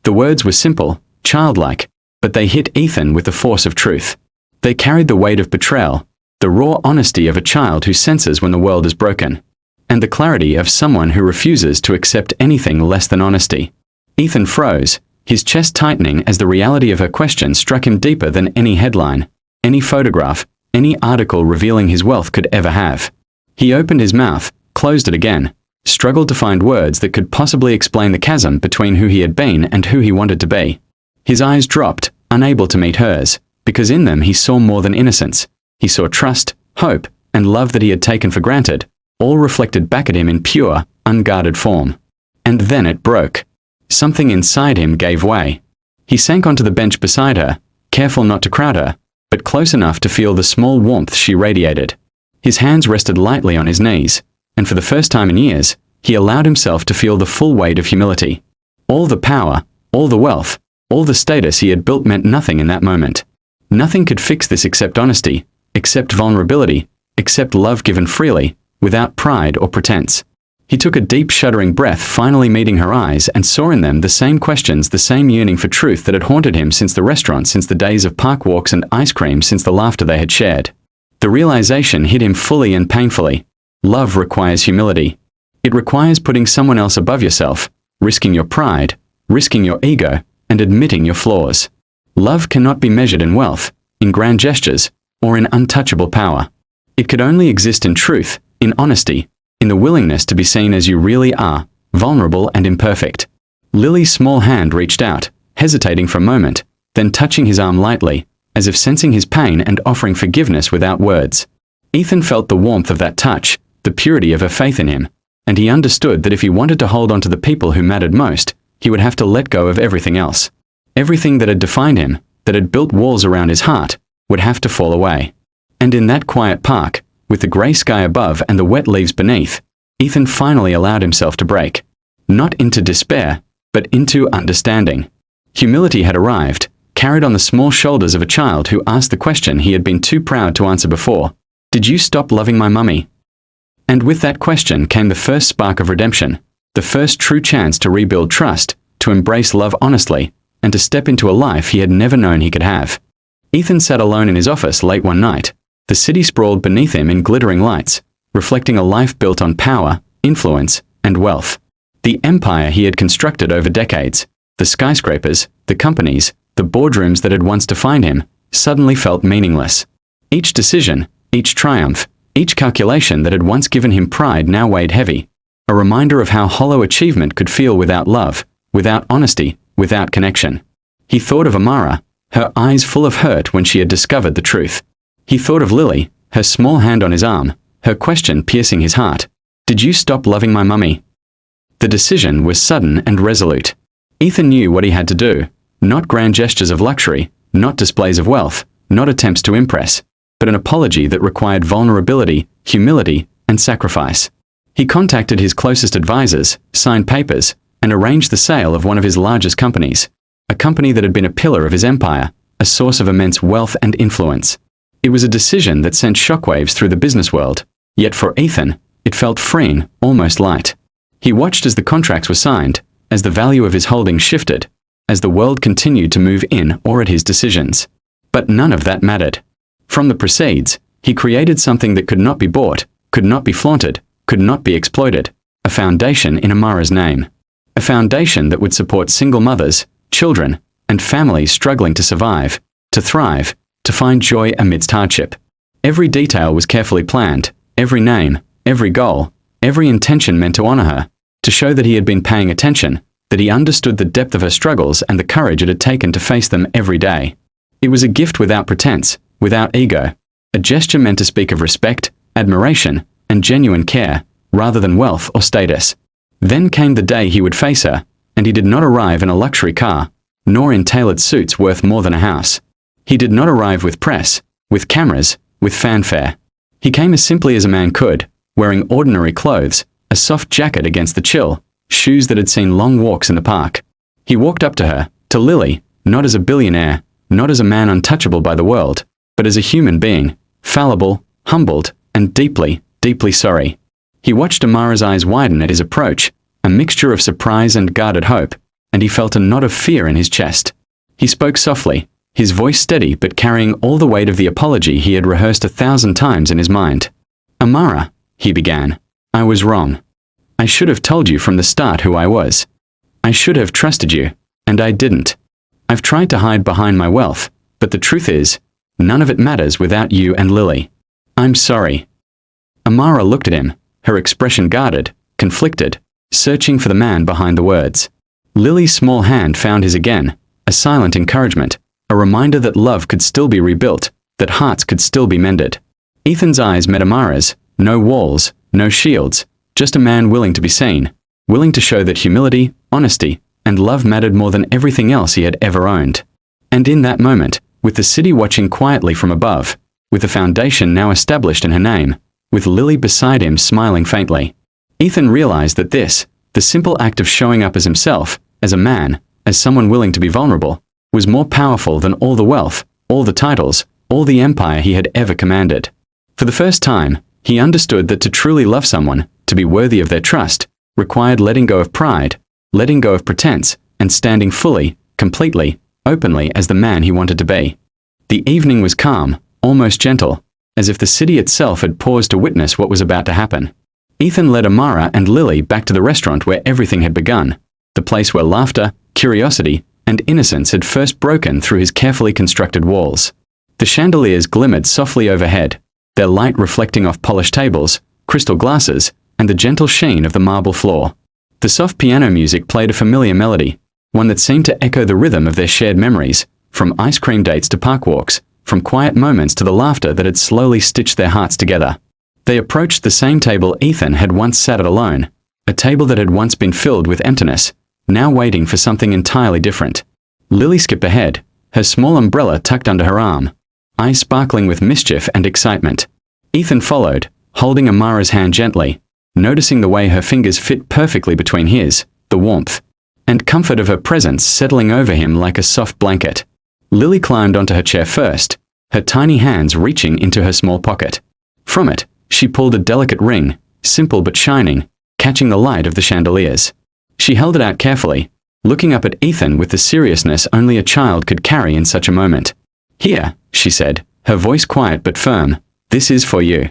The words were simple, childlike, but they hit Ethan with the force of truth. They carried the weight of betrayal, the raw honesty of a child who senses when the world is broken, and the clarity of someone who refuses to accept anything less than honesty. Ethan froze, his chest tightening as the reality of her question struck him deeper than any headline, any photograph, any article revealing his wealth could ever have. He opened his mouth, closed it again, struggled to find words that could possibly explain the chasm between who he had been and who he wanted to be. His eyes dropped, unable to meet hers, because in them he saw more than innocence. He saw trust, hope, and love that he had taken for granted, all reflected back at him in pure, unguarded form. And then it broke. Something inside him gave way. He sank onto the bench beside her, careful not to crowd her, but close enough to feel the small warmth she radiated. His hands rested lightly on his knees, and for the first time in years, he allowed himself to feel the full weight of humility. All the power, all the wealth, all the status he had built meant nothing in that moment. Nothing could fix this except honesty, except vulnerability, except love given freely, without pride or pretense. He took a deep shuddering breath, finally meeting her eyes, and saw in them the same questions, the same yearning for truth that had haunted him since the restaurant, since the days of park walks and ice cream, since the laughter they had shared. The realization hit him fully and painfully. Love requires humility. It requires putting someone else above yourself, risking your pride, risking your ego, and admitting your flaws. Love cannot be measured in wealth, in grand gestures, or in untouchable power. It could only exist in truth, in honesty, in the willingness to be seen as you really are, vulnerable and imperfect. Lily's small hand reached out, hesitating for a moment, then touching his arm lightly, as if sensing his pain and offering forgiveness without words. Ethan felt the warmth of that touch, the purity of her faith in him, and he understood that if he wanted to hold on to the people who mattered most, he would have to let go of everything else. Everything that had defined him, that had built walls around his heart, would have to fall away. And in that quiet park, with the grey sky above and the wet leaves beneath, Ethan finally allowed himself to break. Not into despair, but into understanding. Humility had arrived, carried on the small shoulders of a child who asked the question he had been too proud to answer before. "Did you stop loving my mummy?" And with that question came the first spark of redemption, the first true chance to rebuild trust, to embrace love honestly, and to step into a life he had never known he could have. Ethan sat alone in his office late one night. The city sprawled beneath him in glittering lights, reflecting a life built on power, influence, and wealth. The empire he had constructed over decades, the skyscrapers, the companies, the boardrooms that had once defined him, suddenly felt meaningless. Each decision, each triumph, each calculation that had once given him pride now weighed heavy, a reminder of how hollow achievement could feel without love, without honesty, without connection. He thought of Amara, her eyes full of hurt when she had discovered the truth. He thought of Lily, her small hand on his arm, her question piercing his heart. "Did you stop loving my mummy?" The decision was sudden and resolute. Ethan knew what he had to do. Not grand gestures of luxury, not displays of wealth, not attempts to impress, but an apology that required vulnerability, humility, and sacrifice. He contacted his closest advisors, signed papers, and arranged the sale of one of his largest companies, a company that had been a pillar of his empire, a source of immense wealth and influence. It was a decision that sent shockwaves through the business world, yet for Ethan, it felt freeing, almost light. He watched as the contracts were signed, as the value of his holdings shifted, as the world continued to move in or at his decisions. But none of that mattered. From the proceeds, he created something that could not be bought, could not be flaunted, could not be exploited, a foundation in Amara's name. A foundation that would support single mothers, children, and families struggling to survive, to thrive, to find joy amidst hardship. Every detail was carefully planned, every name, every goal, every intention meant to honor her, to show that he had been paying attention, that he understood the depth of her struggles and the courage it had taken to face them every day. It was a gift without pretense, without ego, a gesture meant to speak of respect, admiration, and genuine care, rather than wealth or status. Then came the day he would face her, and he did not arrive in a luxury car, nor in tailored suits worth more than a house. He did not arrive with press, with cameras, with fanfare. He came as simply as a man could, wearing ordinary clothes, a soft jacket against the chill, shoes that had seen long walks in the park. He walked up to her, to Lily, not as a billionaire, not as a man untouchable by the world, but as a human being, fallible, humbled, and deeply, deeply sorry. He watched Amara's eyes widen at his approach, a mixture of surprise and guarded hope, and he felt a knot of fear in his chest. He spoke softly, his voice steady but carrying all the weight of the apology he had rehearsed 1,000 times in his mind. "Amara," he began, "I was wrong. I should have told you from the start who I was. I should have trusted you, and I didn't. I've tried to hide behind my wealth, but the truth is, none of it matters without you and Lily. I'm sorry." Amara looked at him, her expression guarded, conflicted, searching for the man behind the words. Lily's small hand found his again, a silent encouragement, a reminder that love could still be rebuilt, that hearts could still be mended. Ethan's eyes met Amara's, no walls, no shields, just a man willing to be seen, willing to show that humility, honesty, and love mattered more than everything else he had ever owned. And in that moment, with the city watching quietly from above, with the foundation now established in her name, with Lily beside him smiling faintly, Ethan realized that this, the simple act of showing up as himself, as a man, as someone willing to be vulnerable, was more powerful than all the wealth, all the titles, all the empire he had ever commanded. For the first time, he understood that to truly love someone, to be worthy of their trust, required letting go of pride, letting go of pretense, and standing fully, completely, openly as the man he wanted to be. The evening was calm, almost gentle, as if the city itself had paused to witness what was about to happen. Ethan led Amara and Lily back to the restaurant where everything had begun, the place where laughter, curiosity, and innocence had first broken through his carefully constructed walls. The chandeliers glimmered softly overhead, their light reflecting off polished tables, crystal glasses, and the gentle sheen of the marble floor. The soft piano music played a familiar melody, one that seemed to echo the rhythm of their shared memories, from ice cream dates to park walks, from quiet moments to the laughter that had slowly stitched their hearts together. They approached the same table Ethan had once sat at alone, a table that had once been filled with emptiness, now waiting for something entirely different. Lily skipped ahead, her small umbrella tucked under her arm, eyes sparkling with mischief and excitement. Ethan followed, holding Amara's hand gently, noticing the way her fingers fit perfectly between his, the warmth and comfort of her presence settling over him like a soft blanket. Lily climbed onto her chair first, her tiny hands reaching into her small pocket. From it, she pulled a delicate ring, simple but shining, catching the light of the chandeliers. She held it out carefully, looking up at Ethan with the seriousness only a child could carry in such a moment. "Here," she said, her voice quiet but firm, "this is for you."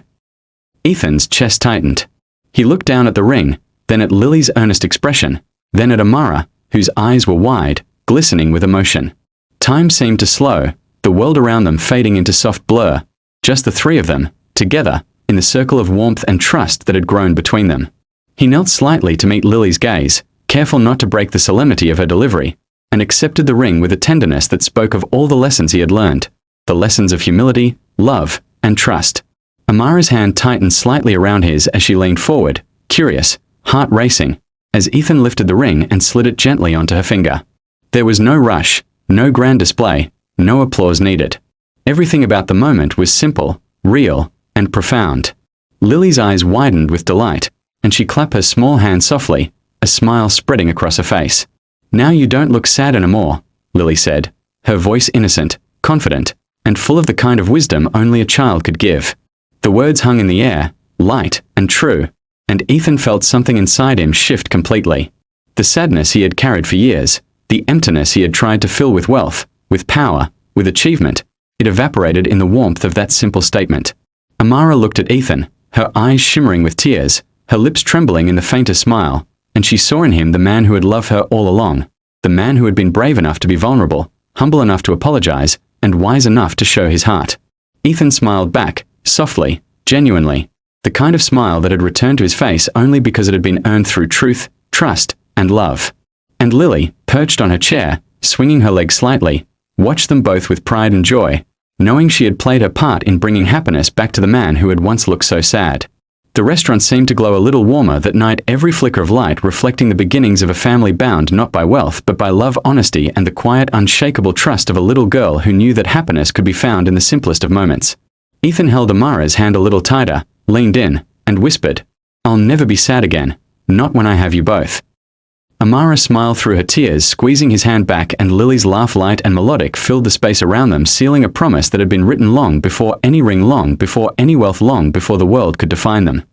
Ethan's chest tightened. He looked down at the ring, then at Lily's earnest expression, then at Amara, whose eyes were wide, glistening with emotion. Time seemed to slow, the world around them fading into soft blur, just the three of them, together, in the circle of warmth and trust that had grown between them. He knelt slightly to meet Lily's gaze, careful not to break the solemnity of her delivery, and accepted the ring with a tenderness that spoke of all the lessons he had learned, the lessons of humility, love, and trust. Amara's hand tightened slightly around his as she leaned forward, curious, heart racing, as Ethan lifted the ring and slid it gently onto her finger. There was no rush, no grand display, no applause needed. Everything about the moment was simple, real, and profound. Lily's eyes widened with delight, and she clapped her small hand softly, a smile spreading across her face. "Now you don't look sad anymore," Lily said, her voice innocent, confident, and full of the kind of wisdom only a child could give. The words hung in the air, light and true, and Ethan felt something inside him shift completely. The sadness he had carried for years, the emptiness he had tried to fill with wealth, with power, with achievement, it evaporated in the warmth of that simple statement. Amara looked at Ethan, her eyes shimmering with tears, her lips trembling in the faintest smile, and she saw in him the man who had loved her all along, the man who had been brave enough to be vulnerable, humble enough to apologize, and wise enough to show his heart. Ethan smiled back, softly, genuinely, the kind of smile that had returned to his face only because it had been earned through truth, trust, and love. And Lily, perched on her chair, swinging her legs slightly, watched them both with pride and joy, knowing she had played her part in bringing happiness back to the man who had once looked so sad. The restaurant seemed to glow a little warmer that night, every flicker of light reflecting the beginnings of a family bound not by wealth but by love, honesty, and the quiet, unshakable trust of a little girl who knew that happiness could be found in the simplest of moments. Ethan held Amara's hand a little tighter, leaned in, and whispered, "I'll never be sad again, not when I have you both." Amara smiled through her tears, squeezing his hand back, and Lily's laugh, light and melodic, filled the space around them, sealing a promise that had been written long before any ring, long before any wealth, long before the world could define them.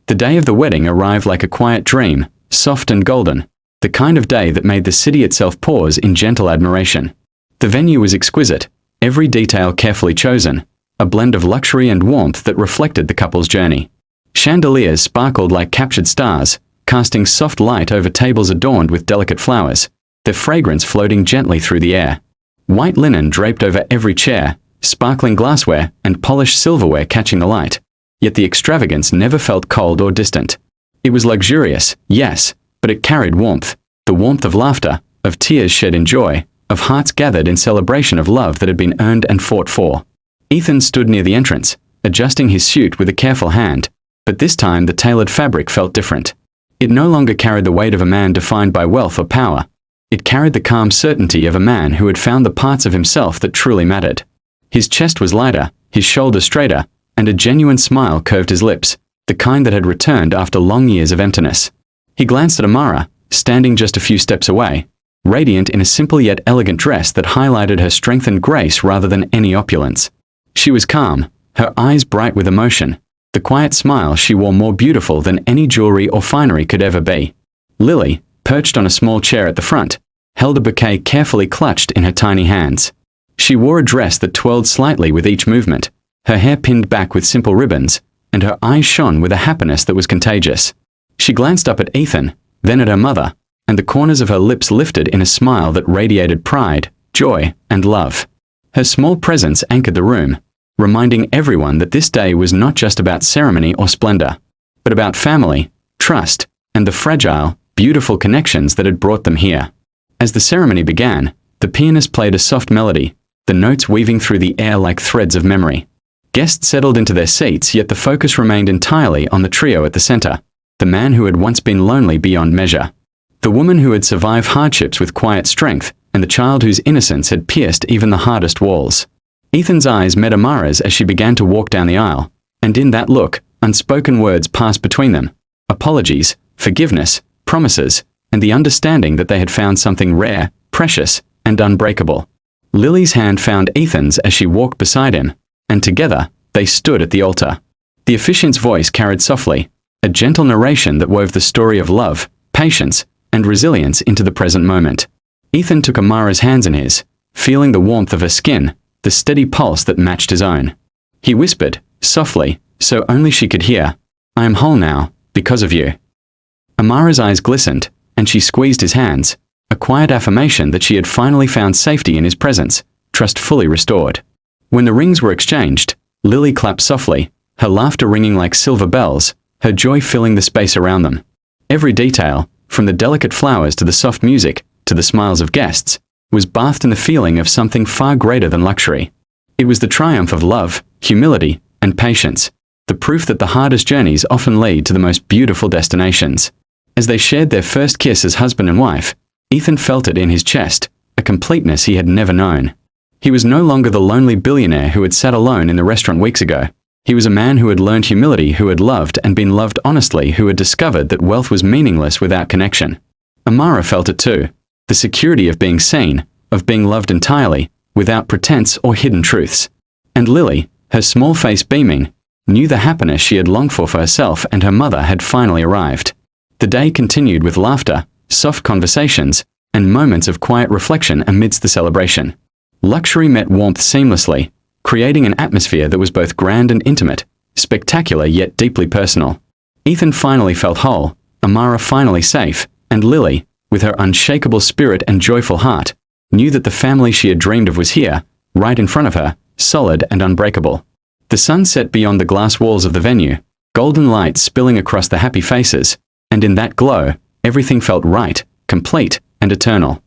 The day of the wedding arrived like a quiet dream, soft and golden, the kind of day that made the city itself pause in gentle admiration. The venue was exquisite, every detail carefully chosen, a blend of luxury and warmth that reflected the couple's journey. Chandeliers sparkled like captured stars, casting soft light over tables adorned with delicate flowers, their fragrance floating gently through the air. White linen draped over every chair, sparkling glassware and polished silverware catching the light. Yet the extravagance never felt cold or distant. It was luxurious, yes, but it carried warmth, the warmth of laughter, of tears shed in joy, of hearts gathered in celebration of love that had been earned and fought for. Ethan stood near the entrance, adjusting his suit with a careful hand, but this time the tailored fabric felt different. It no longer carried the weight of a man defined by wealth or power. It carried the calm certainty of a man who had found the parts of himself that truly mattered. His chest was lighter, his shoulders straighter, and a genuine smile curved his lips, the kind that had returned after long years of emptiness. He glanced at Amara, standing just a few steps away, radiant in a simple yet elegant dress that highlighted her strength and grace rather than any opulence. She was calm, her eyes bright with emotion, the quiet smile she wore more beautiful than any jewelry or finery could ever be. Lily, perched on a small chair at the front, held a bouquet carefully clutched in her tiny hands. She wore a dress that twirled slightly with each movement, her hair pinned back with simple ribbons, and her eyes shone with a happiness that was contagious. She glanced up at Ethan, then at her mother, and the corners of her lips lifted in a smile that radiated pride, joy, and love. Her small presence anchored the room, reminding everyone that this day was not just about ceremony or splendor, but about family, trust, and the fragile, beautiful connections that had brought them here. As the ceremony began, the pianist played a soft melody, the notes weaving through the air like threads of memory. Guests settled into their seats, yet the focus remained entirely on the trio at the center, the man who had once been lonely beyond measure, the woman who had survived hardships with quiet strength, and the child whose innocence had pierced even the hardest walls. Ethan's eyes met Amara's as she began to walk down the aisle, and in that look, unspoken words passed between them, apologies, forgiveness, promises, and the understanding that they had found something rare, precious, and unbreakable. Lily's hand found Ethan's as she walked beside him, and together, they stood at the altar. The officiant's voice carried softly, a gentle narration that wove the story of love, patience, and resilience into the present moment. Ethan took Amara's hands in his, feeling the warmth of her skin, the steady pulse that matched his own. He whispered, softly, so only she could hear, "I am whole now, because of you." Amara's eyes glistened, and she squeezed his hands, a quiet affirmation that she had finally found safety in his presence, trust fully restored. When the rings were exchanged, Lily clapped softly, her laughter ringing like silver bells, her joy filling the space around them. Every detail, from the delicate flowers to the soft music, to the smiles of guests, was bathed in the feeling of something far greater than luxury. It was the triumph of love, humility, and patience, the proof that the hardest journeys often lead to the most beautiful destinations. As they shared their first kiss as husband and wife, Ethan felt it in his chest, a completeness he had never known. He was no longer the lonely billionaire who had sat alone in the restaurant weeks ago. He was a man who had learned humility, who had loved and been loved honestly, who had discovered that wealth was meaningless without connection. Amara felt it too. The security of being seen, of being loved entirely, without pretense or hidden truths. And Lily, her small face beaming, knew the happiness she had longed for herself and her mother had finally arrived. The day continued with laughter, soft conversations, and moments of quiet reflection amidst the celebration. Luxury met warmth seamlessly, creating an atmosphere that was both grand and intimate, spectacular yet deeply personal. Ethan finally felt whole, Amara finally safe, and Lily, with her unshakable spirit and joyful heart, knew that the family she had dreamed of was here, right in front of her, solid and unbreakable. The sun set beyond the glass walls of the venue, golden light spilling across the happy faces, and in that glow, everything felt right, complete, and eternal.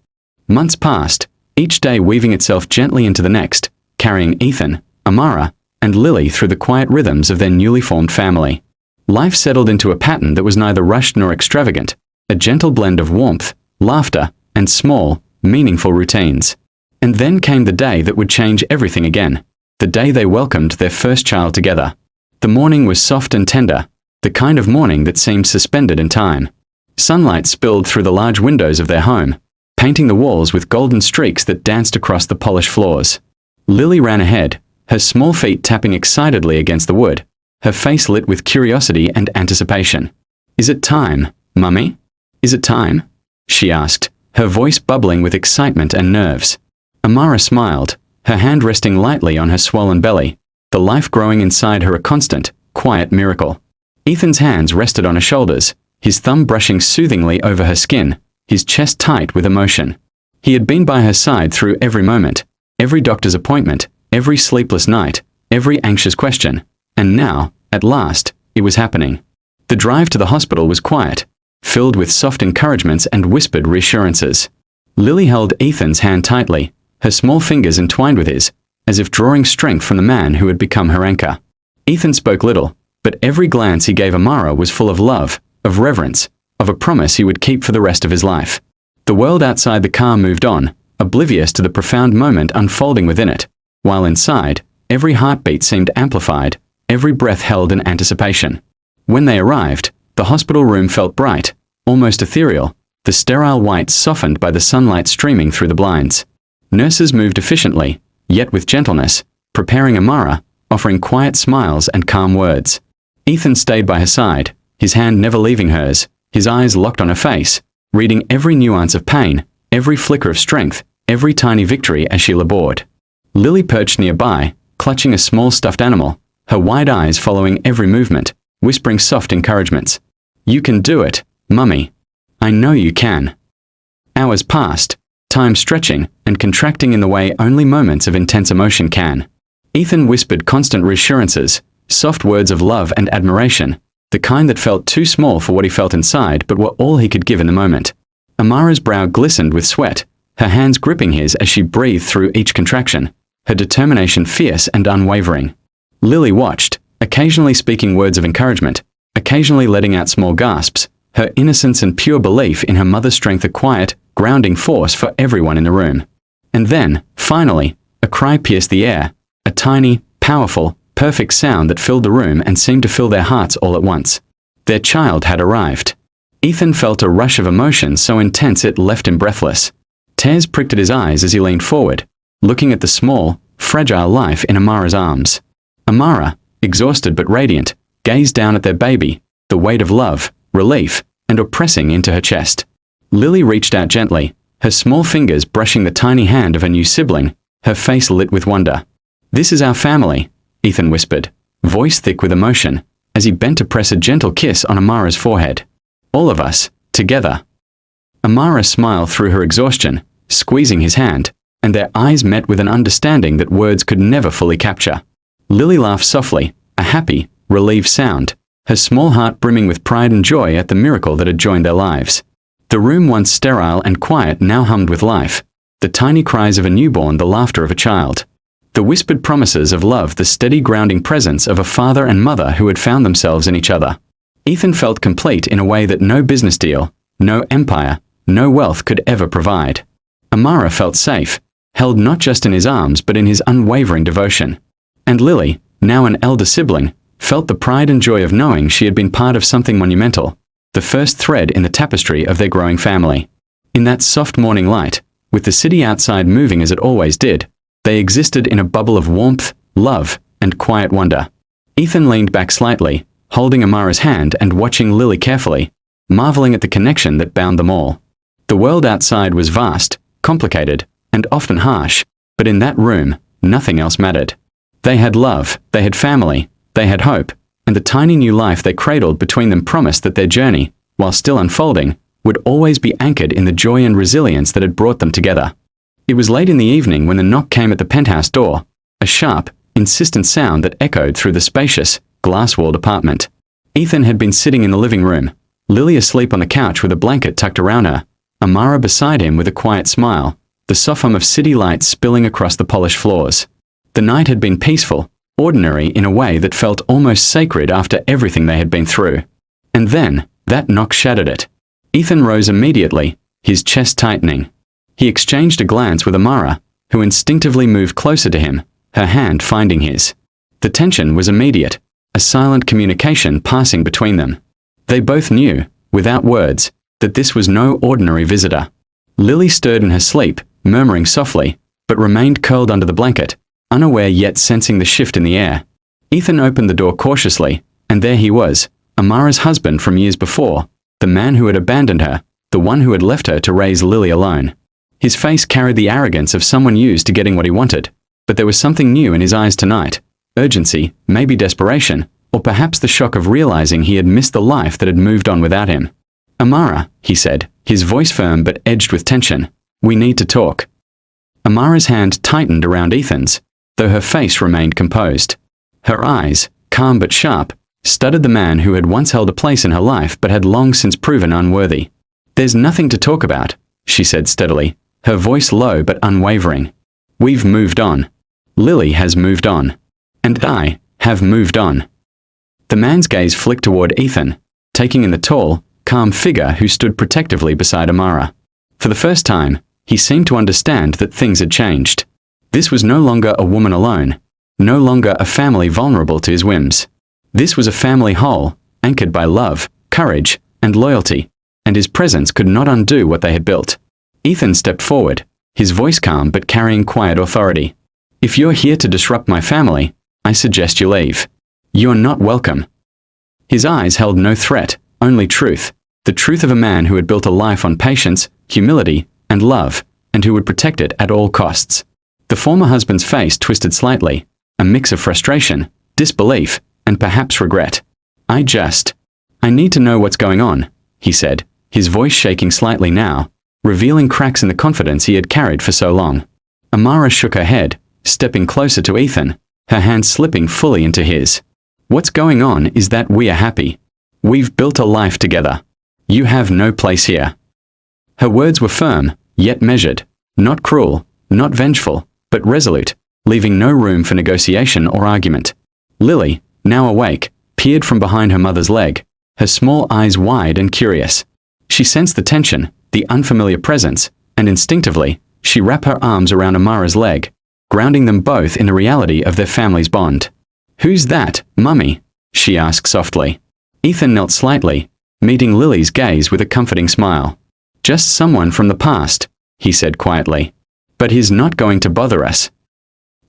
Months passed, each day weaving itself gently into the next, carrying Ethan, Amara, and Lily through the quiet rhythms of their newly formed family. Life settled into a pattern that was neither rushed nor extravagant, a gentle blend of warmth, laughter, and small, meaningful routines. And then came the day that would change everything again, the day they welcomed their first child together. The morning was soft and tender, the kind of morning that seemed suspended in time. Sunlight spilled through the large windows of their home, painting the walls with golden streaks that danced across the polished floors. Lily ran ahead, her small feet tapping excitedly against the wood, her face lit with curiosity and anticipation. "Is it time, Mummy? Is it time?" she asked, her voice bubbling with excitement and nerves. Amara smiled, her hand resting lightly on her swollen belly, the life growing inside her a constant, quiet miracle. Ethan's hands rested on her shoulders, his thumb brushing soothingly over her skin, his chest tight with emotion. He had been by her side through every moment, every doctor's appointment, every sleepless night, every anxious question, and now, at last, it was happening. The drive to the hospital was quiet, filled with soft encouragements and whispered reassurances. Lily held Ethan's hand tightly, her small fingers entwined with his, as if drawing strength from the man who had become her anchor. Ethan spoke little, but every glance he gave Amara was full of love, of reverence, of a promise he would keep for the rest of his life. The world outside the car moved on, oblivious to the profound moment unfolding within it, while inside, every heartbeat seemed amplified, every breath held in anticipation. When they arrived, the hospital room felt bright, almost ethereal, the sterile whites softened by the sunlight streaming through the blinds. Nurses moved efficiently, yet with gentleness, preparing Amara, offering quiet smiles and calm words. Ethan stayed by her side, his hand never leaving hers, his eyes locked on her face, reading every nuance of pain, every flicker of strength, every tiny victory as she labored. Lily perched nearby, clutching a small stuffed animal, her wide eyes following every movement, whispering soft encouragements. "You can do it, Mummy. I know you can." Hours passed, time stretching and contracting in the way only moments of intense emotion can. Ethan whispered constant reassurances, soft words of love and admiration, the kind that felt too small for what he felt inside but were all he could give in the moment. Amara's brow glistened with sweat, her hands gripping his as she breathed through each contraction, her determination fierce and unwavering. Lily watched, occasionally speaking words of encouragement, occasionally letting out small gasps, her innocence and pure belief in her mother's strength a quiet, grounding force for everyone in the room. And then, finally, a cry pierced the air, a tiny, powerful, perfect sound that filled the room and seemed to fill their hearts all at once. Their child had arrived. Ethan felt a rush of emotion so intense it left him breathless. Tears pricked at his eyes as he leaned forward, looking at the small, fragile life in Amara's arms. Amara, exhausted but radiant, gazed down at their baby, the weight of love, relief, and oppressing into her chest. Lily reached out gently, her small fingers brushing the tiny hand of her new sibling, her face lit with wonder. "This is our family," Ethan whispered, voice thick with emotion, as he bent to press a gentle kiss on Amara's forehead. "All of us, together." Amara smiled through her exhaustion, squeezing his hand, and their eyes met with an understanding that words could never fully capture. Lily laughed softly, a happy, relieved sound, her small heart brimming with pride and joy at the miracle that had joined their lives. The room once sterile and quiet now hummed with life, the tiny cries of a newborn, the laughter of a child. The whispered promises of love, the steady grounding presence of a father and mother who had found themselves in each other. Ethan felt complete in a way that no business deal, no empire, no wealth could ever provide. Amara felt safe, held not just in his arms but in his unwavering devotion. And Lily, now an elder sibling, felt the pride and joy of knowing she had been part of something monumental, the first thread in the tapestry of their growing family. In that soft morning light, with the city outside moving as it always did, they existed in a bubble of warmth, love, and quiet wonder. Ethan leaned back slightly, holding Amara's hand and watching Lily carefully, marveling at the connection that bound them all. The world outside was vast, complicated, and often harsh, but in that room, nothing else mattered. They had love, they had family, they had hope, and the tiny new life they cradled between them promised that their journey, while still unfolding, would always be anchored in the joy and resilience that had brought them together. It was late in the evening when the knock came at the penthouse door, a sharp, insistent sound that echoed through the spacious, glass-walled apartment. Ethan had been sitting in the living room, Lily asleep on the couch with a blanket tucked around her, Amara beside him with a quiet smile, the soft hum of city lights spilling across the polished floors. The night had been peaceful, ordinary in a way that felt almost sacred after everything they had been through. And then, that knock shattered it. Ethan rose immediately, his chest tightening. He exchanged a glance with Amara, who instinctively moved closer to him, her hand finding his. The tension was immediate, a silent communication passing between them. They both knew, without words, that this was no ordinary visitor. Lily stirred in her sleep, murmuring softly, but remained curled under the blanket, unaware yet sensing the shift in the air. Ethan opened the door cautiously, and there he was, Amara's husband from years before, the man who had abandoned her, the one who had left her to raise Lily alone. His face carried the arrogance of someone used to getting what he wanted, but there was something new in his eyes tonight, urgency, maybe desperation, or perhaps the shock of realizing he had missed the life that had moved on without him. "Amara," he said, his voice firm but edged with tension, "we need to talk." Amara's hand tightened around Ethan's, though her face remained composed. Her eyes, calm but sharp, studied the man who had once held a place in her life but had long since proven unworthy. "There's nothing to talk about," she said steadily, her voice low but unwavering. "We've moved on. Lily has moved on. And I have moved on." The man's gaze flicked toward Ethan, taking in the tall, calm figure who stood protectively beside Amara. For the first time, he seemed to understand that things had changed. This was no longer a woman alone, no longer a family vulnerable to his whims. This was a family whole, anchored by love, courage, and loyalty, and his presence could not undo what they had built. Ethan stepped forward, his voice calm but carrying quiet authority. "If you're here to disrupt my family, I suggest you leave. You're not welcome." His eyes held no threat, only truth, the truth of a man who had built a life on patience, humility, and love, and who would protect it at all costs. The former husband's face twisted slightly, a mix of frustration, disbelief, and perhaps regret. I need to know what's going on," he said, his voice shaking slightly now, revealing cracks in the confidence he had carried for so long. Amara shook her head, stepping closer to Ethan, her hand slipping fully into his. "What's going on is that we are happy. We've built a life together. You have no place here." Her words were firm, yet measured, not cruel, not vengeful, but resolute, leaving no room for negotiation or argument. Lily, now awake, peered from behind her mother's leg, her small eyes wide and curious. She sensed the tension, the unfamiliar presence, and instinctively, she wrapped her arms around Amara's leg, grounding them both in the reality of their family's bond. "Who's that, Mummy?" she asked softly. Ethan knelt slightly, meeting Lily's gaze with a comforting smile. "Just someone from the past," he said quietly. "But he's not going to bother us."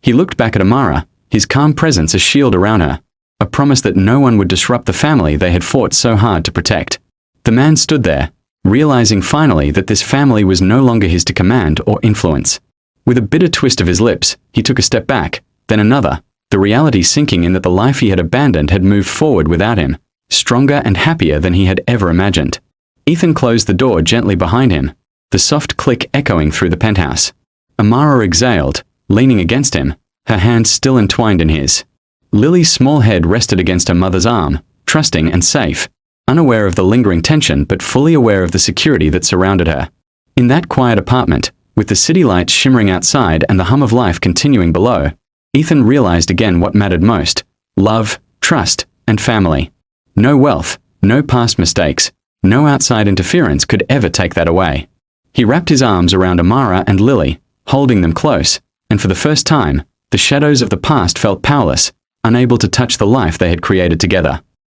He looked back at Amara, his calm presence a shield around her, a promise that no one would disrupt the family they had fought so hard to protect. The man stood there, realizing finally that this family was no longer his to command or influence. With a bitter twist of his lips, he took a step back, then another, the reality sinking in that the life he had abandoned had moved forward without him, stronger and happier than he had ever imagined. Ethan closed the door gently behind him, the soft click echoing through the penthouse. Amara exhaled, leaning against him, her hands still entwined in his. Lily's small head rested against her mother's arm, trusting and safe, unaware of the lingering tension but fully aware of the security that surrounded her. In that quiet apartment, with the city lights shimmering outside and the hum of life continuing below, Ethan realized again what mattered most: love, trust, and family. No wealth, No past mistakes, no outside interference could ever take that away. He wrapped his arms around Amara and Lily, holding them close, and for the first time, the shadows of the past felt powerless, unable to touch the life they had created together.